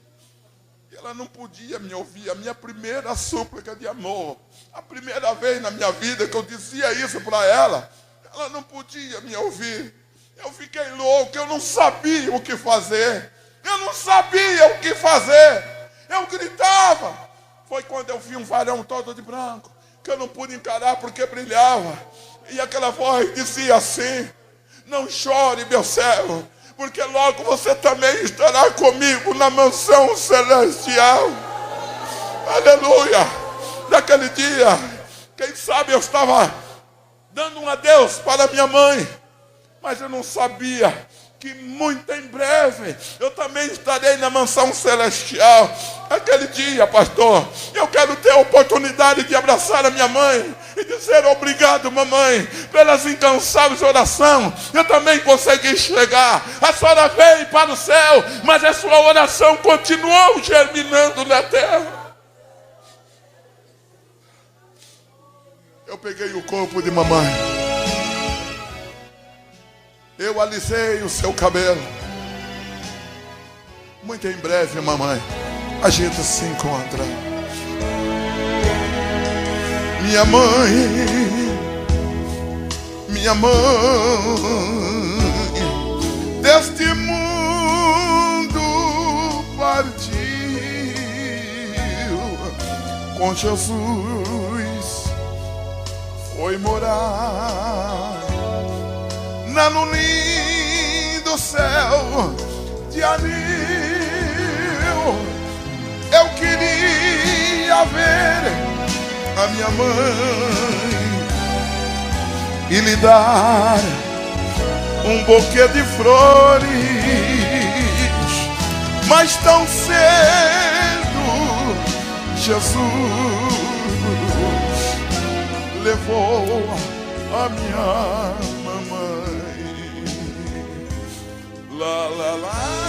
E ela não podia me ouvir. A minha primeira súplica de amor, a primeira vez na minha vida que eu dizia isso para ela, ela não podia me ouvir. Eu fiquei louco, eu não sabia o que fazer. Eu não sabia o que fazer. Eu gritava. Foi quando eu vi um varão todo de branco, que eu não pude encarar porque brilhava. E aquela voz dizia assim, não chore, meu servo, porque logo você também estará comigo na mansão celestial. Aleluia. Naquele dia, quem sabe eu estava dando um adeus para minha mãe, mas eu não sabia que muito em breve eu também estarei na mansão celestial. Aquele dia, pastor, eu quero ter a oportunidade de abraçar a minha mãe e dizer obrigado, mamãe, pelas incansáveis orações. Eu também consegui chegar. A senhora veio para o céu, mas a sua oração continuou germinando na terra. Eu peguei o corpo de mamãe, eu alisei o seu cabelo. Muito em breve, mamãe, a gente se encontra. Minha mãe, deste mundo partiu com Jesus, foi morar no lindo céu de anil. Eu queria ver a minha mãe e lhe dar um buquê de flores, mas tão cedo Jesus levou a minha mamãe. La la la.